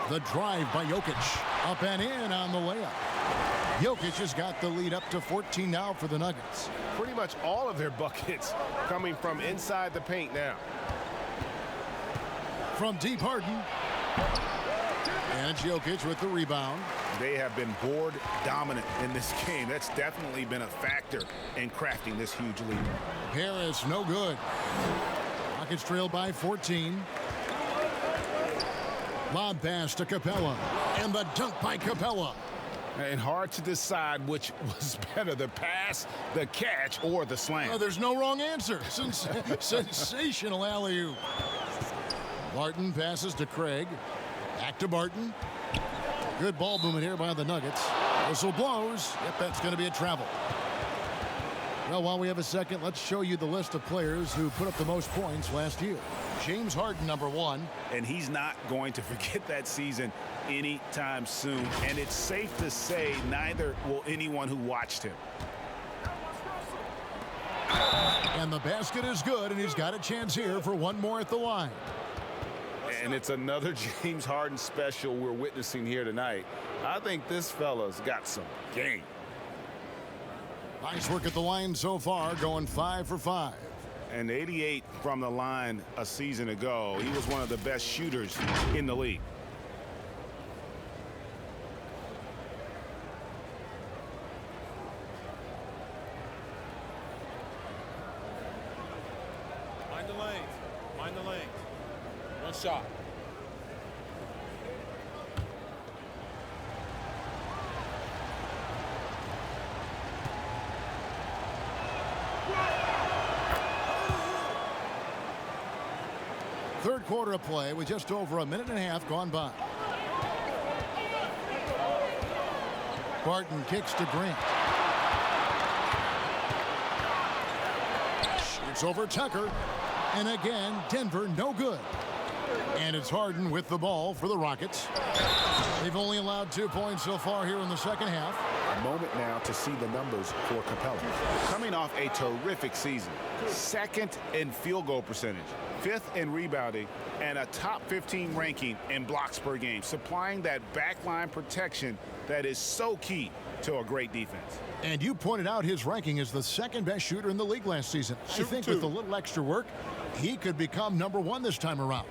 The drive by Jokic, up and in on the layup. Jokic has got the lead up to 14 now for the Nuggets. Pretty much all of their buckets coming from inside the paint now. From deep, Harden. And it's Jokic with the rebound. They have been board dominant in this game. That's definitely been a factor in crafting this huge lead. Harris, no good. Rockets trailed by 14. Lob pass to Capella. And the dunk by Capella. And hard to decide which was better, the pass, the catch, or the slam. Oh, there's no wrong answer. Sensational alley-oop. Barton passes to Craig. Back to Barton. Good ball movement here by the Nuggets. Whistle blows. Yep, that's going to be a travel. Well, while we have a second, let's show you the list of players who put up the most points last year. James Harden, number 1. And he's not going to forget that season anytime soon. And it's safe to say neither will anyone who watched him. And the basket is good, and he's got a chance here for one more at the line. And it's another James Harden special we're witnessing here tonight. I think this fella's got some game. Nice work at the line so far, going 5 for 5. And 88 from the line a season ago. He was one of the best shooters in the league. Mind the lane. Mind the lane. One shot. Third quarter of play with just over a minute and a half gone by. Barton kicks to Grant. Shoots over Tucker. And again, Denver no good. And it's Harden with the ball for the Rockets. They've only allowed 2 points so far here in the second half. A moment now to see the numbers for Capella. Coming off a terrific season. Second in field goal percentage. 5th in rebounding. And a top 15 ranking in blocks per game. Supplying that backline protection that is so key to a great defense. And you pointed out his ranking as the second best shooter in the league last season. I think with a little extra work, he could become #1 this time around.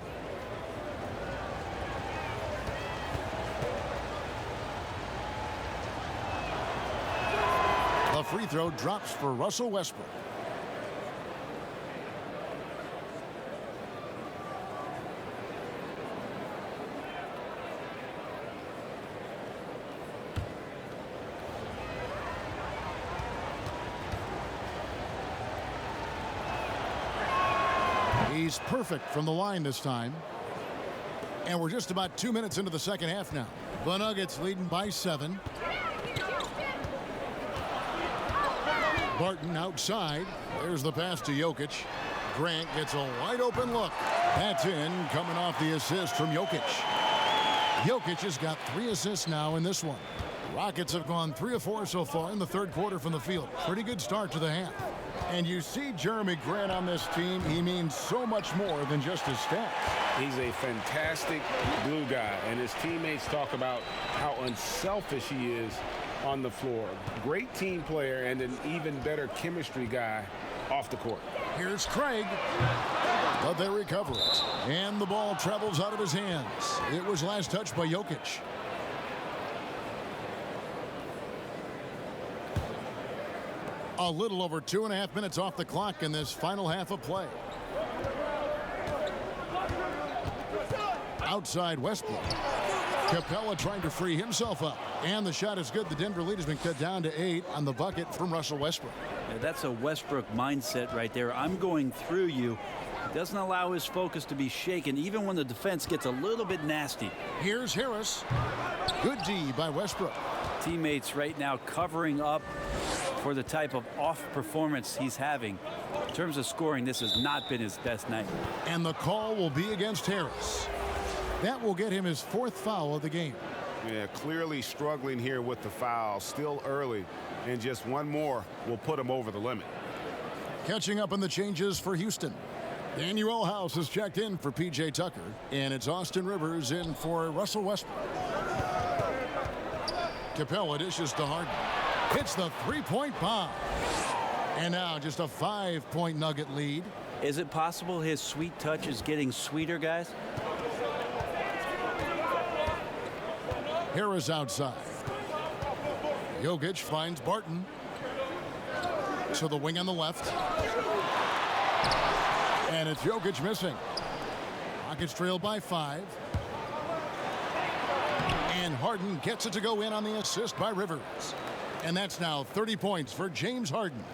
The free throw drops for Russell Westbrook. He's perfect from the line this time. And we're just about 2 minutes into the second half now. The Nuggets leading by 7. Barton outside. There's the pass to Jokic. Grant gets a wide open look. That's in, coming off the assist from Jokic. Jokic has got 3 assists now in this one. Rockets have gone 3 of 4 so far in the third quarter from the field. Pretty good start to the half. And you see Jeremy Grant on this team. He means so much more than just his stats. He's a fantastic glue guy, and his teammates talk about how unselfish he is on the floor. Great team player and an even better chemistry guy off the court. Here's Craig, but they recover it. And the ball travels out of his hands. It was last touched by Jokic. A little over 2.5 minutes off the clock in this final half of play. Outside Westbrook. Capella trying to free himself up. And the shot is good. The Denver lead has been cut down to 8 on the bucket from Russell Westbrook. Yeah, that's a Westbrook mindset right there. I'm going through you. Doesn't allow his focus to be shaken, even when the defense gets a little bit nasty. Here's Harris. Good D by Westbrook. Teammates right now covering up for the type of off performance he's having. In terms of scoring, this has not been his best night. And the call will be against Harris. That will get him his 4th foul of the game. Yeah, clearly struggling here with the foul. Still early, and just one more will put him over the limit. Catching up on the changes for Houston. Daniel House has checked in for P.J. Tucker, and it's Austin Rivers in for Russell Westbrook. Capella dishes to Harden. Hits the 3-point bomb. And now just a 5-point Nugget lead. Is it possible his sweet touch is getting sweeter, guys? Harris outside. Jokic finds Barton. To the wing on the left. And it's Jokic missing. Rockets trail by 5. And Harden gets it to go in on the assist by Rivers. And that's now 30 points for James Harden.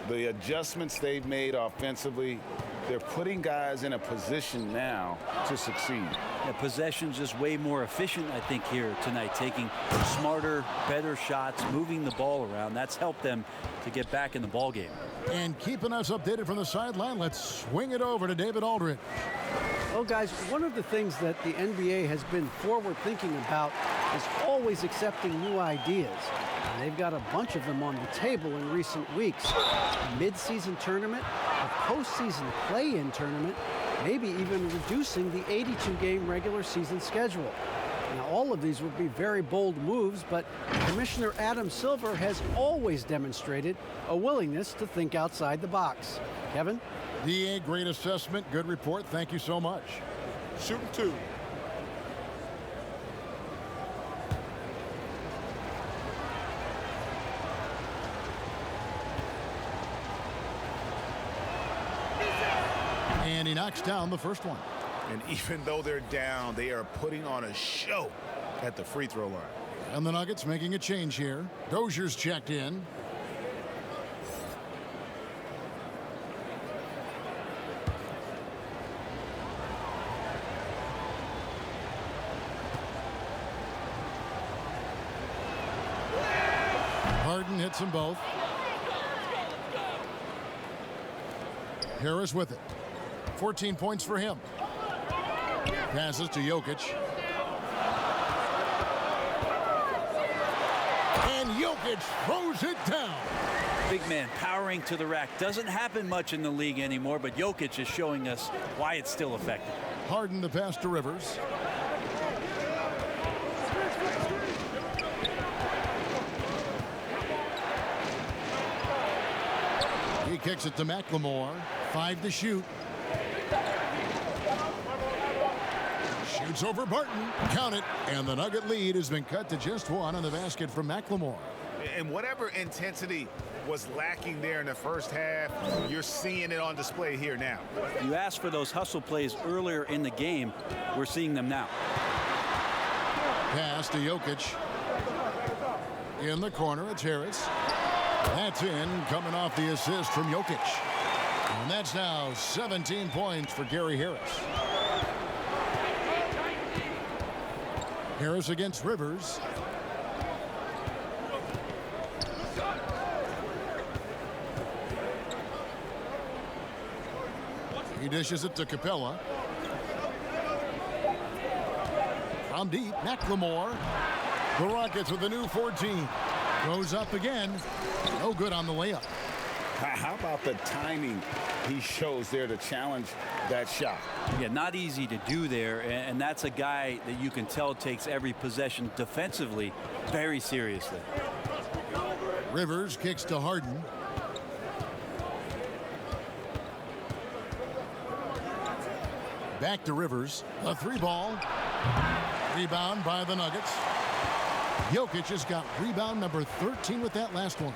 The adjustments they've made offensively, they're putting guys in a position now to succeed. Yeah, possession's just way more efficient, I think, here tonight. Taking smarter, better shots, moving the ball around. That's helped them to get back in the ball game. And keeping us updated from the sideline, let's swing it over to David Aldridge. Well, guys, one of the things that the NBA has been forward thinking about is always accepting new ideas. And they've got a bunch of them on the table in recent weeks. A mid-season tournament, a postseason play-in tournament, maybe even reducing the 82-game regular season schedule. Now, all of these would be very bold moves, but Commissioner Adam Silver has always demonstrated a willingness to think outside the box. Kevin? DA, great assessment, good report. Thank you so much. Shooting 2. And he knocks down the first one. And even though they're down, they are putting on a show at the free throw line. And the Nuggets making a change here. Dozier's checked in. Harden hits them both. Harris with it. 14 points for him. Passes to Jokic. And Jokic throws it down. Big man powering to the rack. Doesn't happen much in the league anymore, but Jokic is showing us why it's still effective. Harden the pass to Rivers. He kicks it to McLemore. 5 to shoot. Shoots over Barton. Count it. And the Nugget lead has been cut to just 1 on the basket from McLemore. And whatever intensity was lacking there in the first half, you're seeing it on display here now. You asked for those hustle plays earlier in the game. We're seeing them now. Pass to Jokic. In the corner, it's Harris. That's in, coming off the assist from Jokic. And that's now 17 points for Gary Harris. Harris against Rivers. He dishes it to Capella. From deep, McLemore. The Rockets with a new 14. Goes up again. No good on the layup. How about the timing he shows there to challenge that shot? Yeah, not easy to do there, and that's a guy that you can tell takes every possession defensively very seriously. Rivers kicks to Harden. Back to Rivers. A 3-ball. Rebound by the Nuggets. Jokic has got rebound number 13 with that last one.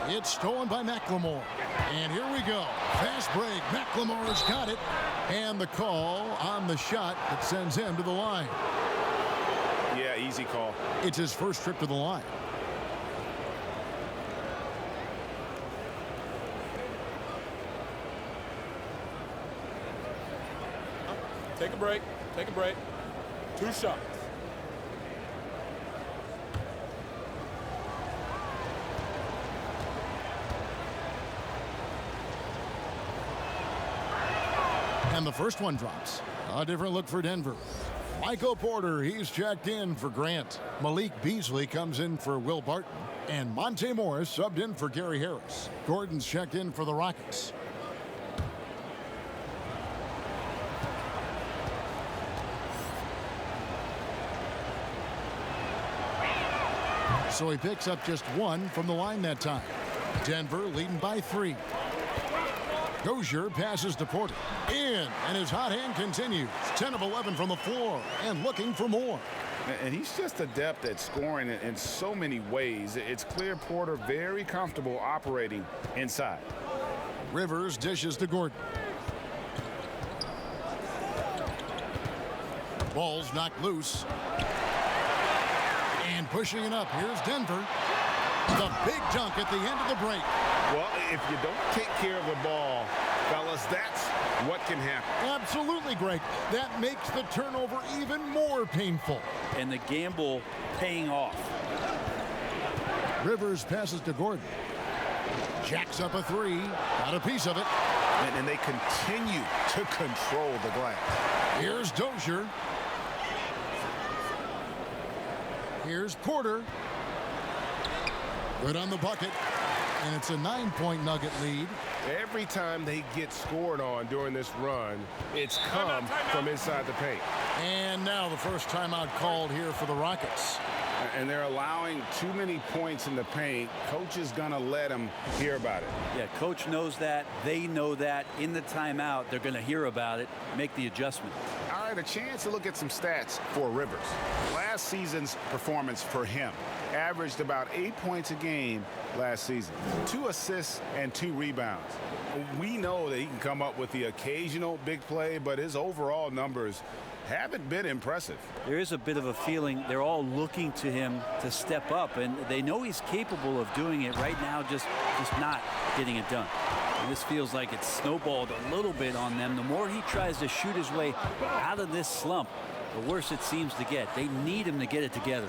It's stolen by McLemore. And here we go. Fast break. McLemore's got it. And the call on the shot that sends him to the line. Yeah, easy call. It's his first trip to the line. Take a break. Take a break. 2 shots. And the first one drops. A different look for Denver. Michael Porter, he's checked in for Grant. Malik Beasley comes in for Will Barton. And Monte Morris subbed in for Gary Harris. Gordon's checked in for the Rockets. So he picks up just 1 from the line that time. Denver leading by 3. Dozier passes to Porter. In, and his hot hand continues. 10 of 11 from the floor, and looking for more. And he's just adept at scoring in so many ways. It's clear Porter very comfortable operating inside. Rivers dishes to Gordon. Ball's knocked loose. And pushing it up, here's Denver. The big dunk at the end of the break. Well, if you don't take care of the ball, fellas, that's what can happen. Absolutely, Greg. That makes the turnover even more painful. And the gamble paying off. Rivers passes to Gordon. Jacks up a 3. Got a piece of it. And they continue to control the glass. Here's Dozier. Here's Porter. Good on the bucket. and it's a 9-point Nugget lead. Every time they get scored on during this run, it's come from inside the paint. And now the first timeout called here for the Rockets. And they're allowing too many points in the paint. Coach is going to let them hear about it. Yeah, coach knows that. They know that. In the timeout, they're going to hear about it, make the adjustment. All right, a chance to look at some stats for Rivers. Last season's performance for him averaged about 8 points a game last season, 2 assists and 2 rebounds. We know that he can come up with the occasional big play, but his overall numbers haven't been impressive. There is a bit of a feeling they're all looking to him to step up, and they know he's capable of doing it right now, just not getting it done. And this feels like it's snowballed a little bit on them. The more he tries to shoot his way out of this slump, the worse it seems to get. They need him to get it together.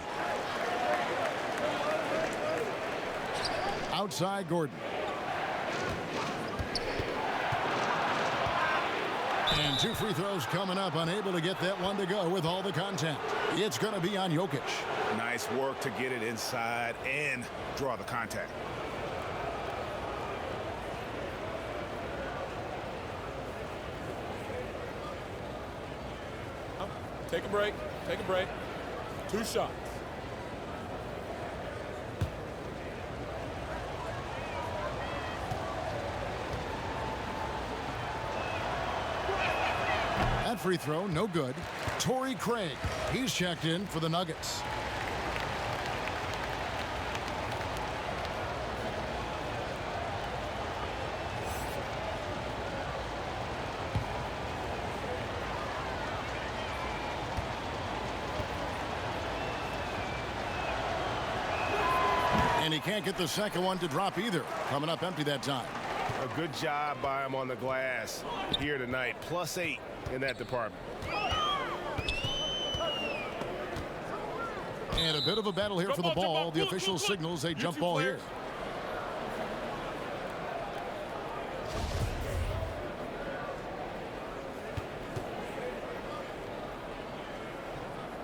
Outside Gordon. And 2 free throws coming up, unable to get that one to go with all the contact. It's going to be on Jokic. Nice work to get it inside and draw the contact. Take a break. Take a break. 2 shots. That free throw, no good. Torrey Craig, he's checked in for the Nuggets. And he can't get the second one to drop either. Coming up empty that time. A good job by him on the glass here tonight. +8 in that department. And a bit of a battle here for the ball. The official signals a jump ball here.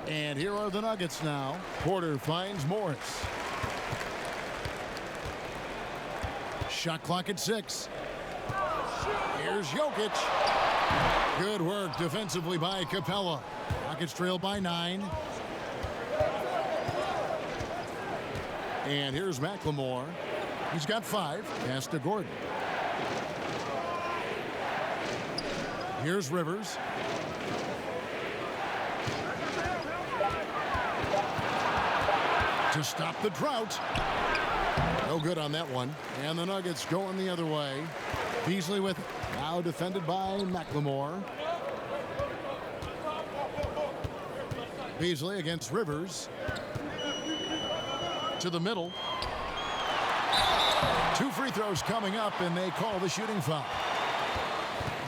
And here are the Nuggets now. Porter finds Morris. Shot clock at 6. Here's Jokic. Good work defensively by Capella. Rockets trail by 9. And here's McLemore. He's got 5. Pass to Gordon. Here's Rivers. To stop the drought. No good on that one. And the Nuggets going the other way. Beasley with it. Now defended by McLemore. Beasley against Rivers. To the middle. 2 free throws coming up, and they call the shooting foul.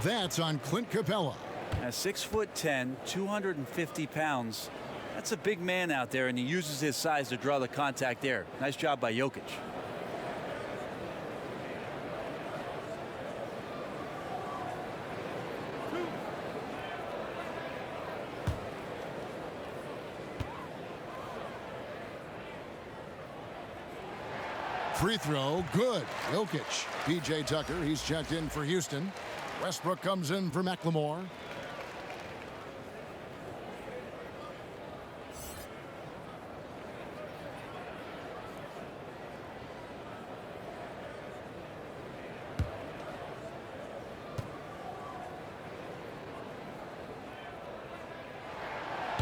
That's on Clint Capella. At 6'10", 250 pounds. That's a big man out there, and he uses his size to draw the contact there. Nice job by Jokic. Free throw, good. Jokic. P.J. Tucker, he's checked in for Houston. Westbrook comes in for McLemore.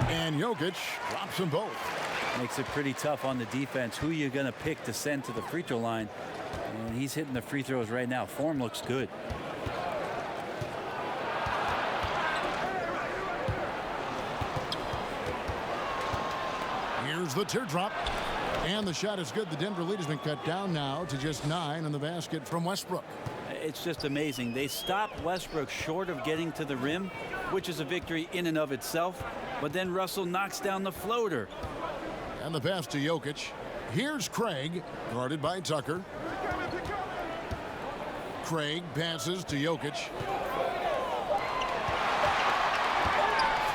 And Jokic drops them both. Makes it pretty tough on the defense. Who are you going to pick to send to the free throw line? And he's hitting the free throws right now. Form looks good. Here's the teardrop. And the shot is good. The Denver lead has been cut down now to just 9 in the basket from Westbrook. It's just amazing. They stopped Westbrook short of getting to the rim, which is a victory in and of itself. But then Russell knocks down the floater. And the pass to Jokic. Here's Craig, guarded by Tucker. Craig passes to Jokic.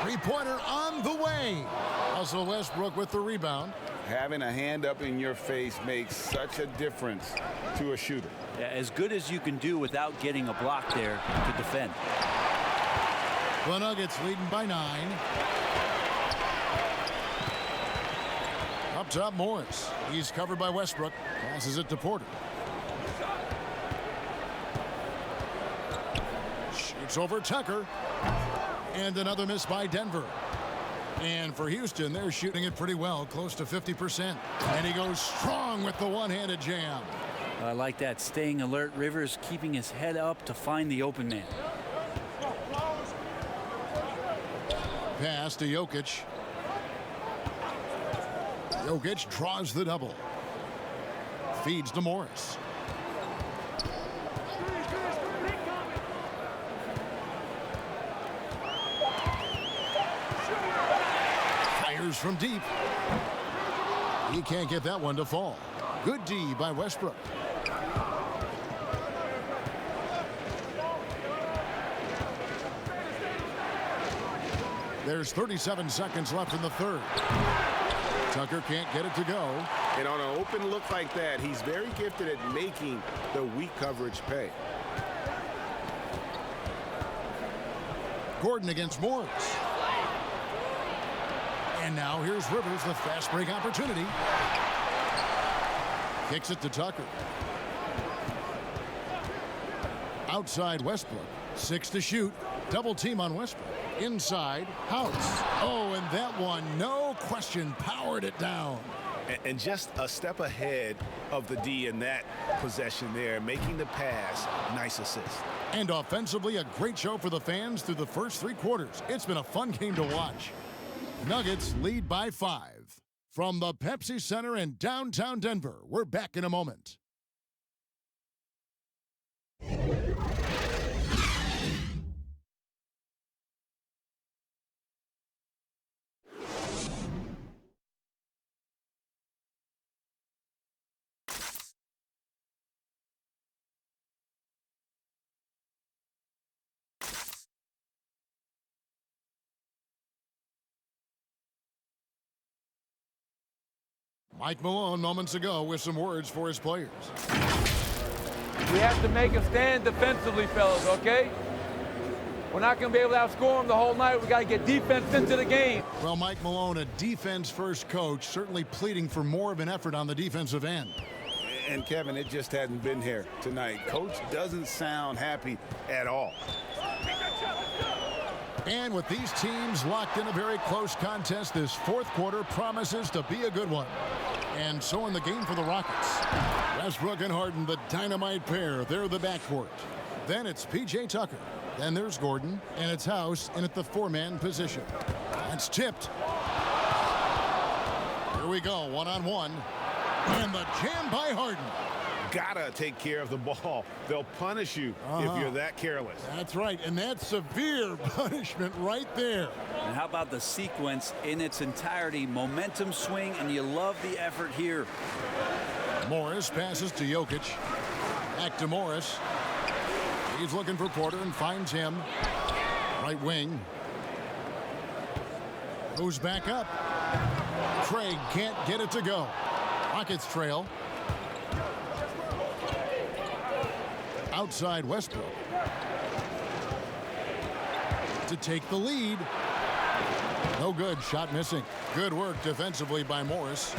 Three-pointer on the way. Russell Westbrook with the rebound. Having a hand up in your face makes such a difference to a shooter. Yeah, as good as you can do without getting a block there to defend. The Nuggets leading by 9. Up top, Morris. He's covered by Westbrook. Passes it to Porter. Shoots over Tucker. And another miss by Denver. And for Houston, they're shooting it pretty well, close to 50%. And he goes strong with the one-handed jam. I like that, staying alert. Rivers keeping his head up to find the open man. Pass to Jokic. Jokic draws the double. Feeds to Morris. Fires from deep. He can't get that one to fall. Good D by Westbrook. There's 37 seconds left in the third. Tucker can't get it to go. And on an open look like that, he's very gifted at making the weak coverage pay. Gordon against Morris. And now here's Rivers, the fast break opportunity. Kicks it to Tucker. Outside Westbrook. 6 to shoot. Double team on Westbrook. Inside, House. Oh, and that one, no question, powered it down. And just a step ahead of the D in that possession there, making the pass. Nice assist. And offensively, a great show for the fans through the first 3 quarters. It's been a fun game to watch. Nuggets lead by 5. From the Pepsi Center in downtown Denver, we're back in a moment. Mike Malone moments ago with some words for his players. We have to make a stand defensively, fellas, okay? We're not going to be able to outscore them the whole night. We got to get defense into the game. Well, Mike Malone, a defense-first coach, certainly pleading for more of an effort on the defensive end. And, Kevin, it just hadn't been here tonight. Coach doesn't sound happy at all. And with these teams locked in a very close contest, this fourth quarter promises to be a good one. And so in the game for the Rockets, Westbrook and Harden, the dynamite pair. They're the backcourt. Then it's P.J. Tucker. Then there's Gordon, and it's House in at the 4-man position. That's tipped. Here we go, one-on-one. And the jam by Harden. Gotta take care of the ball. They'll punish you if you're that careless. That's right, and that's severe punishment right there. And how about the sequence in its entirety? Momentum swing, and you love the effort here. Morris passes to Jokic. Back to Morris. He's looking for Porter and finds him. Right wing. Goes back up. Craig can't get it to go. Rockets trail. Outside Westbrook. To take the lead. No good. Shot missing. Good work defensively by Morris.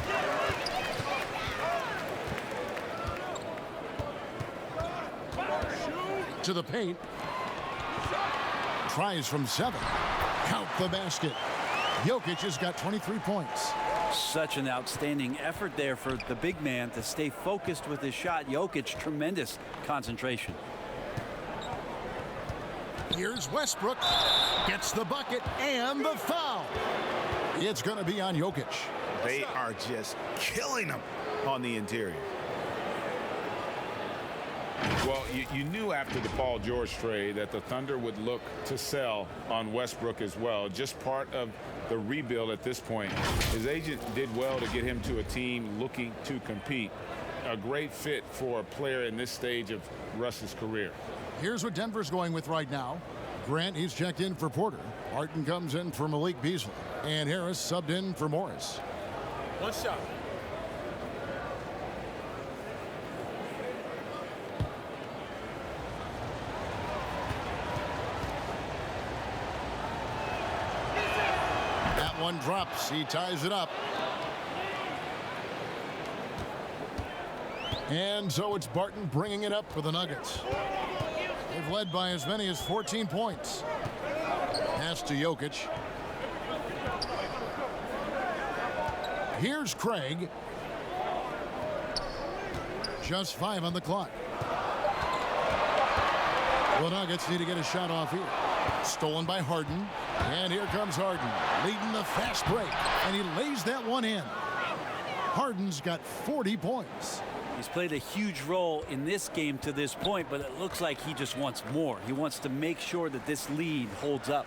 To the paint. Tries from 7. Count the basket. Jokic has got 23 points. Such an outstanding effort there for the big man to stay focused with his shot. Jokic, tremendous concentration. Here's Westbrook. Gets the bucket and the foul. It's going to be on Jokic. They are just killing him on the interior. Well, you knew after the Paul George trade that the Thunder would look to sell on Westbrook as well. Just part of the rebuild at this point. His agent did well to get him to a team looking to compete. A great fit for a player in this stage of Russ's career. Here's what Denver's going with right now. Grant, he's checked in for Porter. Harden comes in for Malik Beasley. And Harris subbed in for Morris. One shot. That one drops. He ties it up. And so it's Barton bringing it up for the Nuggets. They've led by as many as 14 points. Pass to Jokic. Here's Craig. Just 5 on the clock. The Nuggets need to get a shot off here. Stolen by Harden. And here comes Harden, leading the fast break. And he lays that one in. Harden's got 40 points. He's played a huge role in this game to this point, but it looks like he just wants more. He wants to make sure that this lead holds up.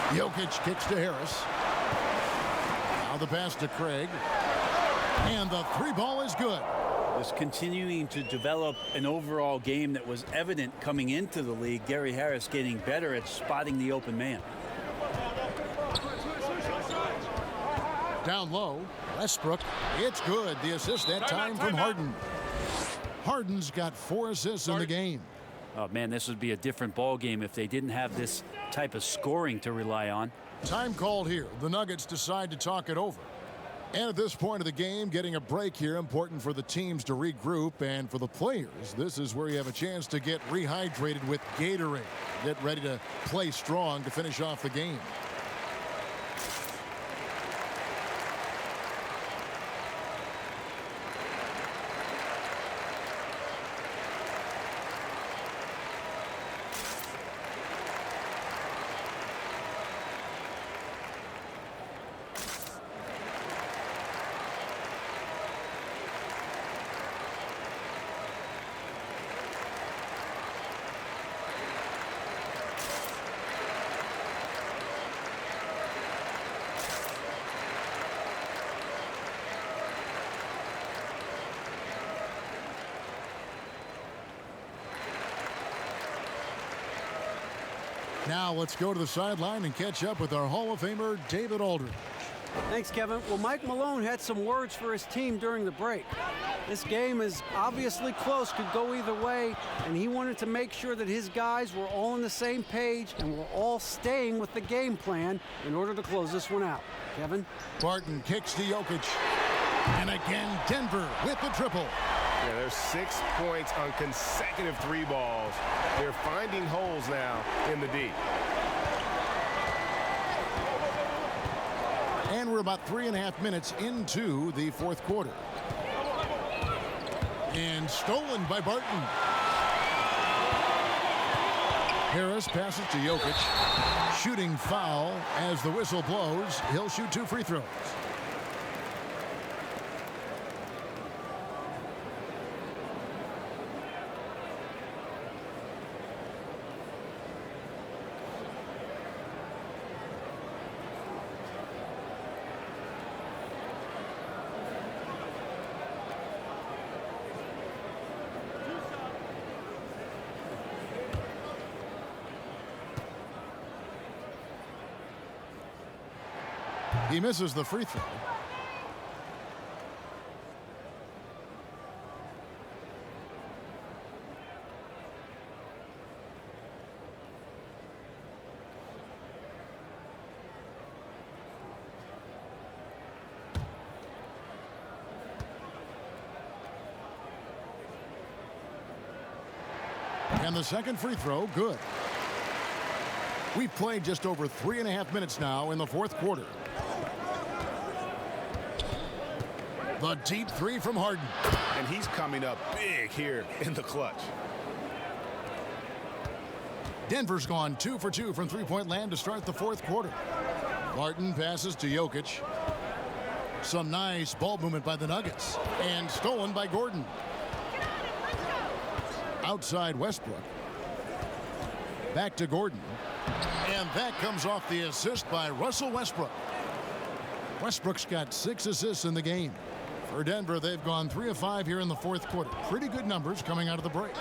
Jokic kicks to Harris. Now the pass to Craig. And the 3-ball is good. Just continuing to develop an overall game that was evident coming into the league. Gary Harris getting better at spotting the open man. Down low, Westbrook. It's good. The assist that time from Harden. Harden's got 4 assists in the game. Oh, man, this would be a different ball game if they didn't have this type of scoring to rely on. Time called here. The Nuggets decide to talk it over. And at this point of the game, getting a break here, important for the teams to regroup, and for the players, this is where you have a chance to get rehydrated with Gatorade. Get ready to play strong to finish off the game. Now let's go to the sideline and catch up with our Hall of Famer, David Aldridge. Thanks, Kevin. Well, Mike Malone had some words for his team during the break. This game is obviously close, could go either way, and he wanted to make sure that his guys were all on the same page and were all staying with the game plan in order to close this one out. Kevin? Barton kicks to Jokic. And again, Denver with the triple. Yeah, there's 6 points on consecutive 3 balls. They're finding holes now in the D. And we're about 3.5 minutes into the fourth quarter. And stolen by Barton. Harris passes to Jokic. Shooting foul as the whistle blows. He'll shoot 2 free throws. He misses the free throw. And the second free throw, good. We've played just over 3.5 minutes now in the fourth quarter. The deep 3 from Harden. And he's coming up big here in the clutch. Denver's gone 2 for 2 from three-point land to start the fourth quarter. Barton passes to Jokic. Some nice ball movement by the Nuggets. And stolen by Gordon. Outside Westbrook. Back to Gordon. And that comes off the assist by Russell Westbrook. Westbrook's got 6 assists in the game. For Denver, they've gone 3 of 5 here in the fourth quarter. Pretty good numbers coming out of the break.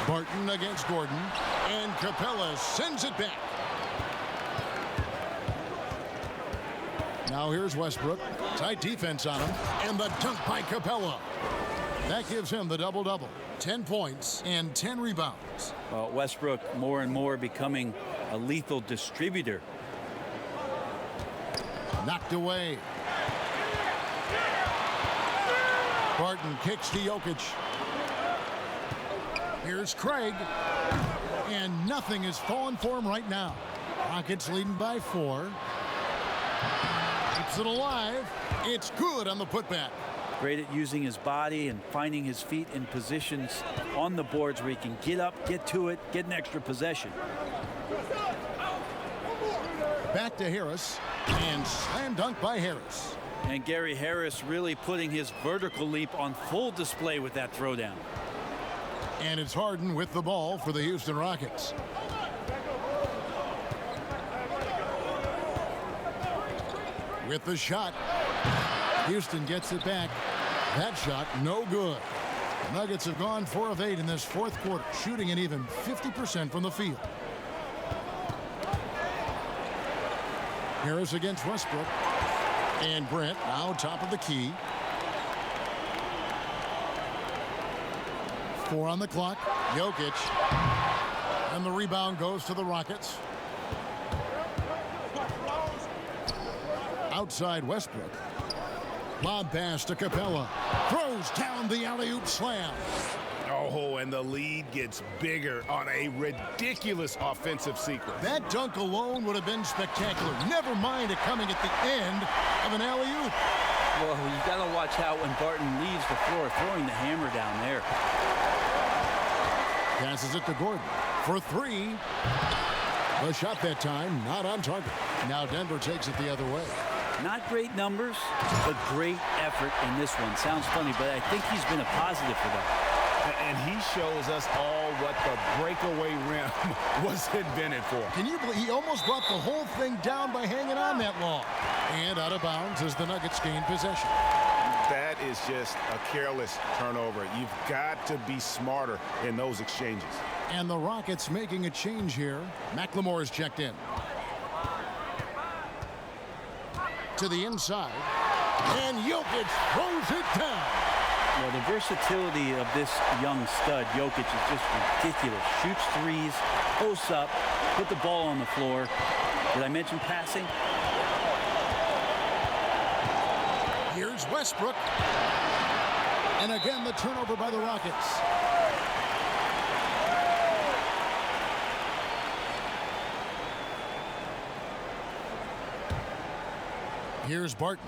Barton against Gordon. And Capella sends it back. Now here's Westbrook. Tight defense on him. And the dunk by Capella. That gives him the double-double. 10 points and 10 rebounds. Westbrook more and more becoming a lethal distributor. Knocked away. Barton kicks to Jokic. Here's Craig. And nothing is falling for him right now. Rockets leading by 4. Keeps it alive. It's good on the putback. Great at using his body and finding his feet in positions on the boards where he can get up, get to it, get an extra possession. Back to Harris, and slam dunk by Harris. And Gary Harris really putting his vertical leap on full display with that throwdown. And it's Harden with the ball for the Houston Rockets. With the shot. Houston gets it back. That shot, no good. The Nuggets have gone 4 of 8 in this fourth quarter, shooting an even 50% from the field. Harris against Westbrook. And Brent now top of the key. 4 on the clock. Jokic. And the rebound goes to the Rockets. Outside Westbrook. Lob pass to Capella. Throws down the alley-oop slam. Oh, and the lead gets bigger on a ridiculous offensive sequence. That dunk alone would have been spectacular. Never mind it coming at the end of an alley-oop. Well, you got to watch out when Barton leaves the floor, throwing the hammer down there. Passes it to Gordon for 3. The shot that time not on target. Now Denver takes it the other way. Not great numbers, but great effort in this one. Sounds funny, but I think he's been a positive for them. And he shows us all what the breakaway rim was invented for. Can you believe he almost brought the whole thing down by hanging on that long? And out of bounds as the Nuggets gain possession. That is just a careless turnover. You've got to be smarter in those exchanges. And the Rockets making a change here. McLemore is checked in. To the inside. And Jokic throws it down. Well, the versatility of this young stud, Jokic, is just ridiculous. Shoots threes, posts up, put the ball on the floor. Did I mention passing? Here's Westbrook. And again, the turnover by the Rockets. Here's Barton.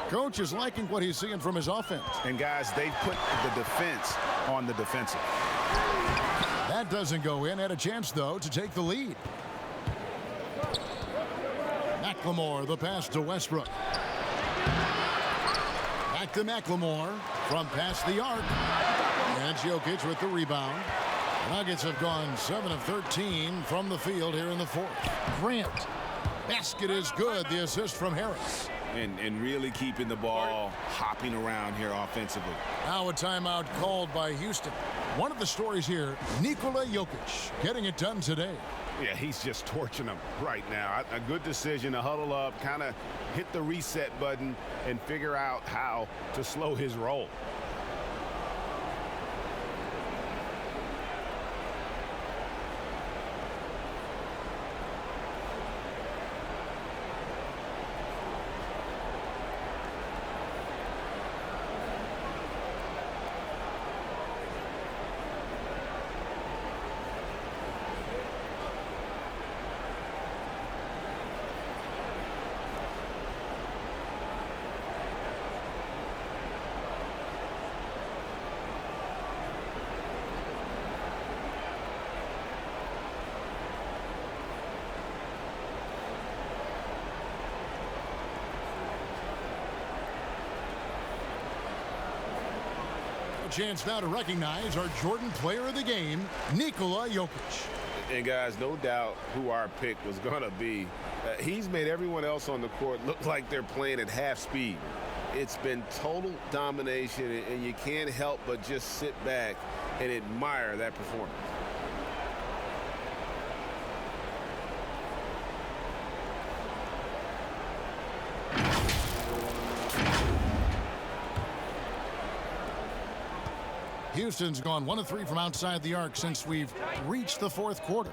Coach is liking what he's seeing from his offense. And guys, they've put the defense on the defensive. That doesn't go in. Had a chance, though, to take the lead. McLemore, the pass to Westbrook. Back to McLemore from past the arc. And Jokic with the rebound. The Nuggets have gone 7 of 13 from the field here in the fourth. Grant. Basket is good. The assist from Harris. And really keeping the ball hopping around here offensively. Now a timeout called by Houston. One of the stories here, Nikola Jokic getting it done today. Yeah, he's just torching them right now. A good decision to huddle up, kind of hit the reset button and figure out how to slow his roll. Chance now to recognize our Jordan player of the game, Nikola Jokic. And guys, no doubt who our pick was going to be. He's made everyone else on the court look like they're playing at half speed. It's been total domination, and you can't help but just sit back and admire that performance. Houston's gone 1 of 3 from outside the arc since we've reached the fourth quarter.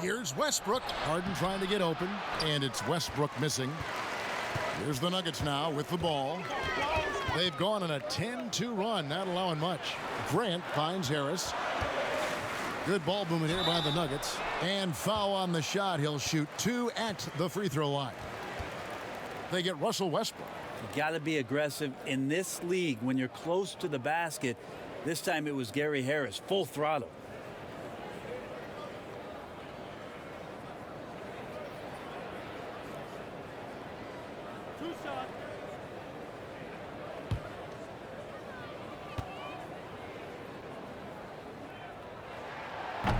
Here's Westbrook. Harden trying to get open, and it's Westbrook missing. Here's the Nuggets now with the ball. They've gone on a 10-2 run, not allowing much. Grant finds Harris. Good ball movement here by the Nuggets. And foul on the shot. He'll shoot 2 at the free throw line. They get Russell Westbrook. You got to be aggressive in this league when you're close to the basket. This time it was Gary Harris, full throttle.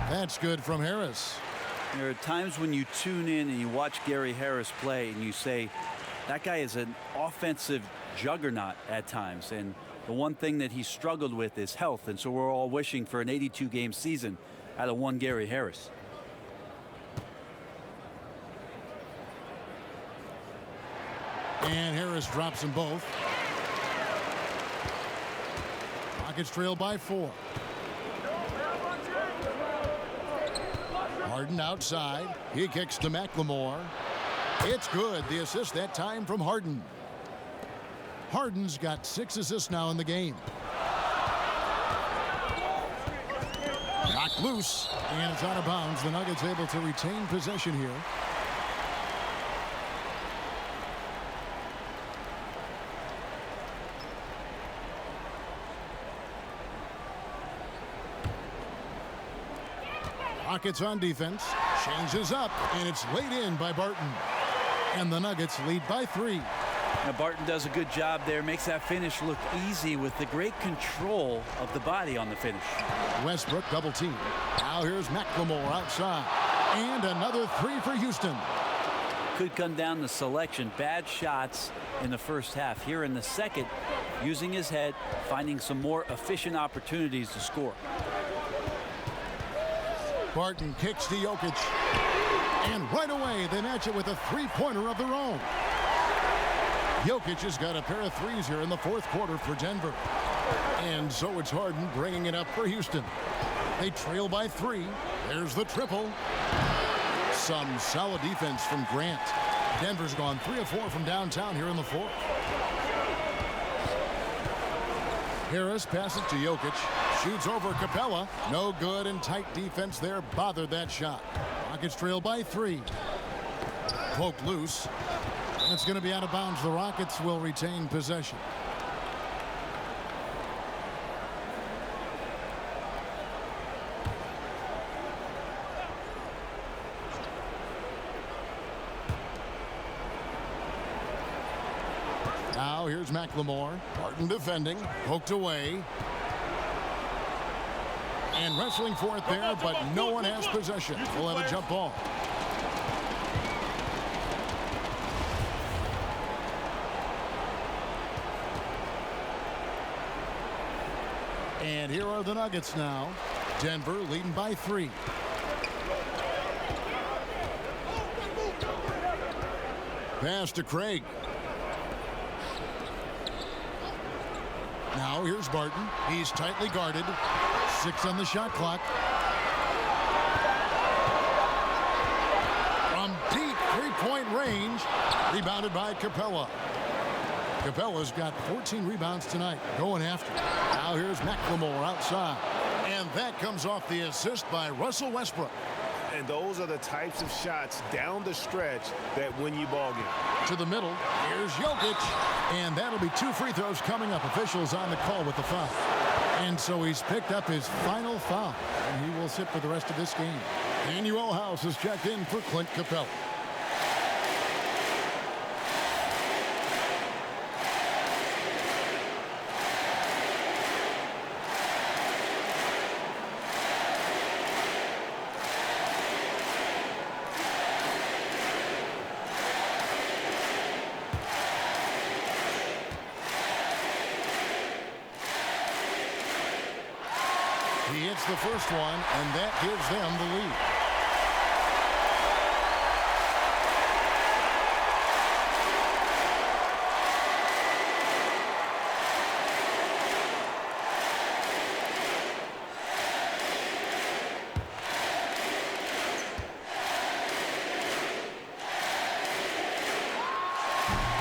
That's good from Harris. There are times when you tune in and you watch Gary Harris play and you say, that guy is an offensive juggernaut at times. And the one thing that he struggled with is health. And so we're all wishing for an 82-game season out of one Gary Harris. And Harris drops them both. Rockets trail by 4. Harden outside. He kicks to McLemore. It's good. The assist that time from Harden. Harden's got 6 assists now in the game. Knocked loose, and it's out of bounds. The Nuggets able to retain possession here. Rockets on defense. Changes up, and it's laid in by Barton. And the Nuggets lead by 3. Now Barton does a good job there. Makes that finish look easy with the great control of the body on the finish. Westbrook double team. Now here's McLemore outside. And another 3 for Houston. Could come down to selection. Bad shots in the first half. Here in the second, using his head, finding some more efficient opportunities to score. Barton kicks to Jokic. And right away, they match it with a 3-pointer of their own. Jokic has got a pair of 3s here in the fourth quarter for Denver. And so it's Harden bringing it up for Houston. They trail by 3. There's the triple. Some solid defense from Grant. Denver's gone 3 of 4 from downtown here in the fourth. Harris passes to Jokic. Shoots over Capella. No good, and tight defense there bothered that shot. Rockets trail by 3. Poked loose. And it's going to be out of bounds. The Rockets will retain possession. Now here's McLemore. Barton defending. Poked away. And wrestling for it there, but no one has possession. We'll have a jump ball. And here are the Nuggets now. Denver leading by 3. Pass to Craig. Now here's Barton. He's tightly guarded. 6 on the shot clock. From deep 3-point range. Rebounded by Capella. Capella's got 14 rebounds tonight. Going after. Now here's McLemore outside. And that comes off the assist by Russell Westbrook. And those are the types of shots down the stretch that win you ball games. To the middle. Here's Jokic. And that'll be 2 free throws coming up. Officials on the call with the foul. And so he's picked up his final foul. And he will sit for the rest of this game. Daniel House is checked in for Clint Capella. He hits the first one, and that gives them the lead.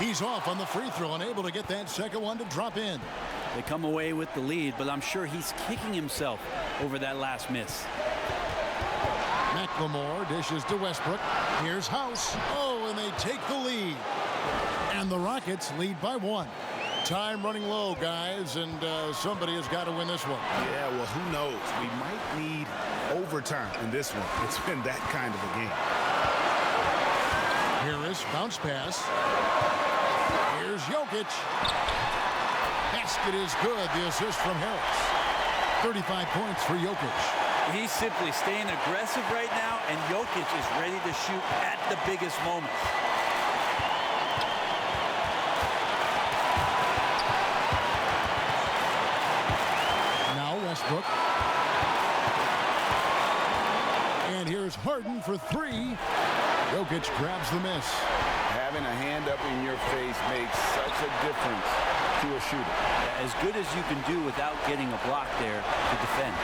He's off on the free throw, unable to get that second one to drop in. They come away with the lead, but I'm sure he's kicking himself over that last miss. McLemore dishes to Westbrook. Here's House. Oh, and they take the lead. And the Rockets lead by 1. Time running low, guys, and somebody has got to win this one. Yeah, well, who knows? We might need overtime in this one. It's been that kind of a game. Harris, bounce pass. Here's Jokic. Basket is good. The assist from Harris. 35 points for Jokic. He's simply staying aggressive right now, and Jokic is ready to shoot at the biggest moment. Westbrook. And here's Harden for 3. Jokic grabs the miss. Having a hand up in your face makes such a difference to a shooter. As good as you can do without getting a block there to defend.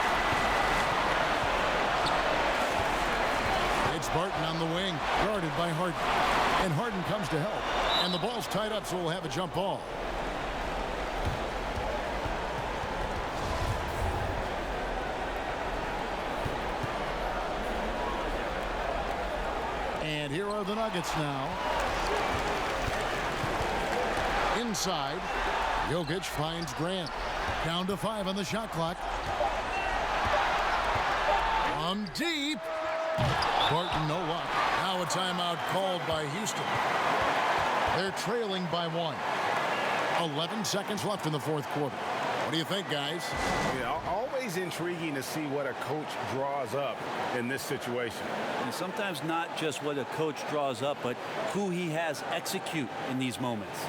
It's Barton on the wing, guarded by Harden. And Harden comes to help. And the ball's tied up, so we'll have a jump ball. And here are the Nuggets now. Inside, Jokic finds Grant. Down to 5 on the shot clock. From deep. Barton, no luck. Now a timeout called by Houston. They're trailing by 1. 11 seconds left in the fourth quarter. What do you think, guys? Yeah, always intriguing to see what a coach draws up in this situation. And sometimes not just what a coach draws up, but who he has execute in these moments.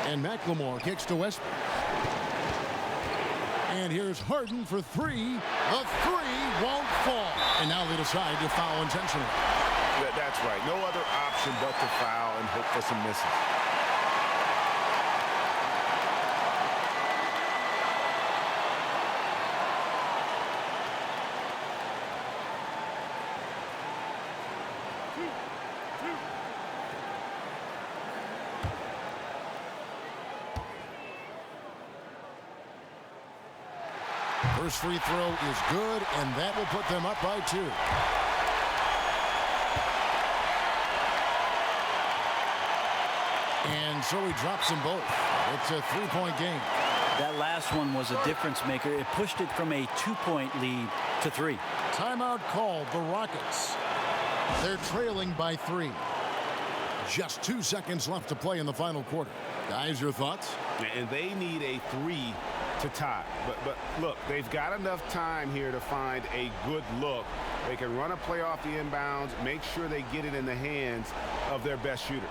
And McLemore kicks to Westbrook. And here's Harden for 3. The 3 won't fall. And now they decide to foul intentionally. That's right. No other option but to foul and hope for some misses. First free throw is good, and that will put them up by 2. And so he drops them both. It's a 3-point game. That last one was a difference maker. It pushed it from a 2-point lead to 3. Timeout called. The Rockets. They're trailing by 3. Just 2 seconds left to play in the final quarter. Guys, your thoughts? And they need a 3 to tie. But look, they've got enough time here to find a good look. They can run a play off the inbounds, make sure they get it in the hands of their best shooter.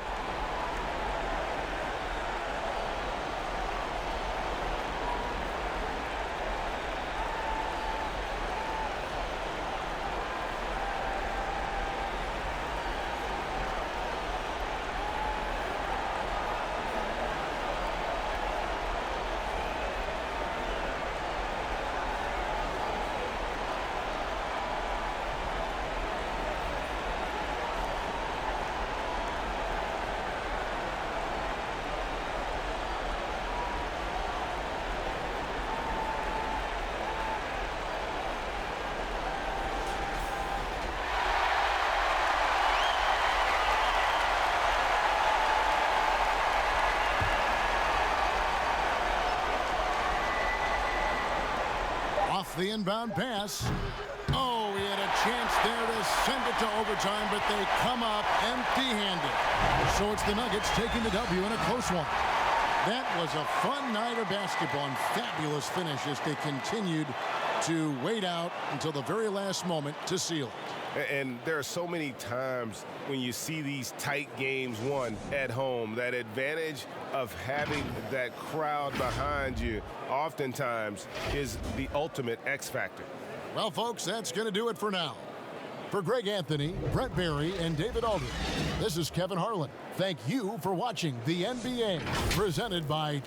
With the inbound pass. Oh, he had a chance there to send it to overtime, but they come up empty-handed. So it's the Nuggets taking the W in a close one. That was a fun night of basketball and fabulous finish as they continued to wait out until the very last moment to seal it. And there are so many times when you see these tight games won at home, that advantage of having that crowd behind you oftentimes is the ultimate X factor. Well, folks, that's going to do it for now. For Greg Anthony, Brent Barry, and David Aldridge, this is Kevin Harlan. Thank you for watching the NBA, presented by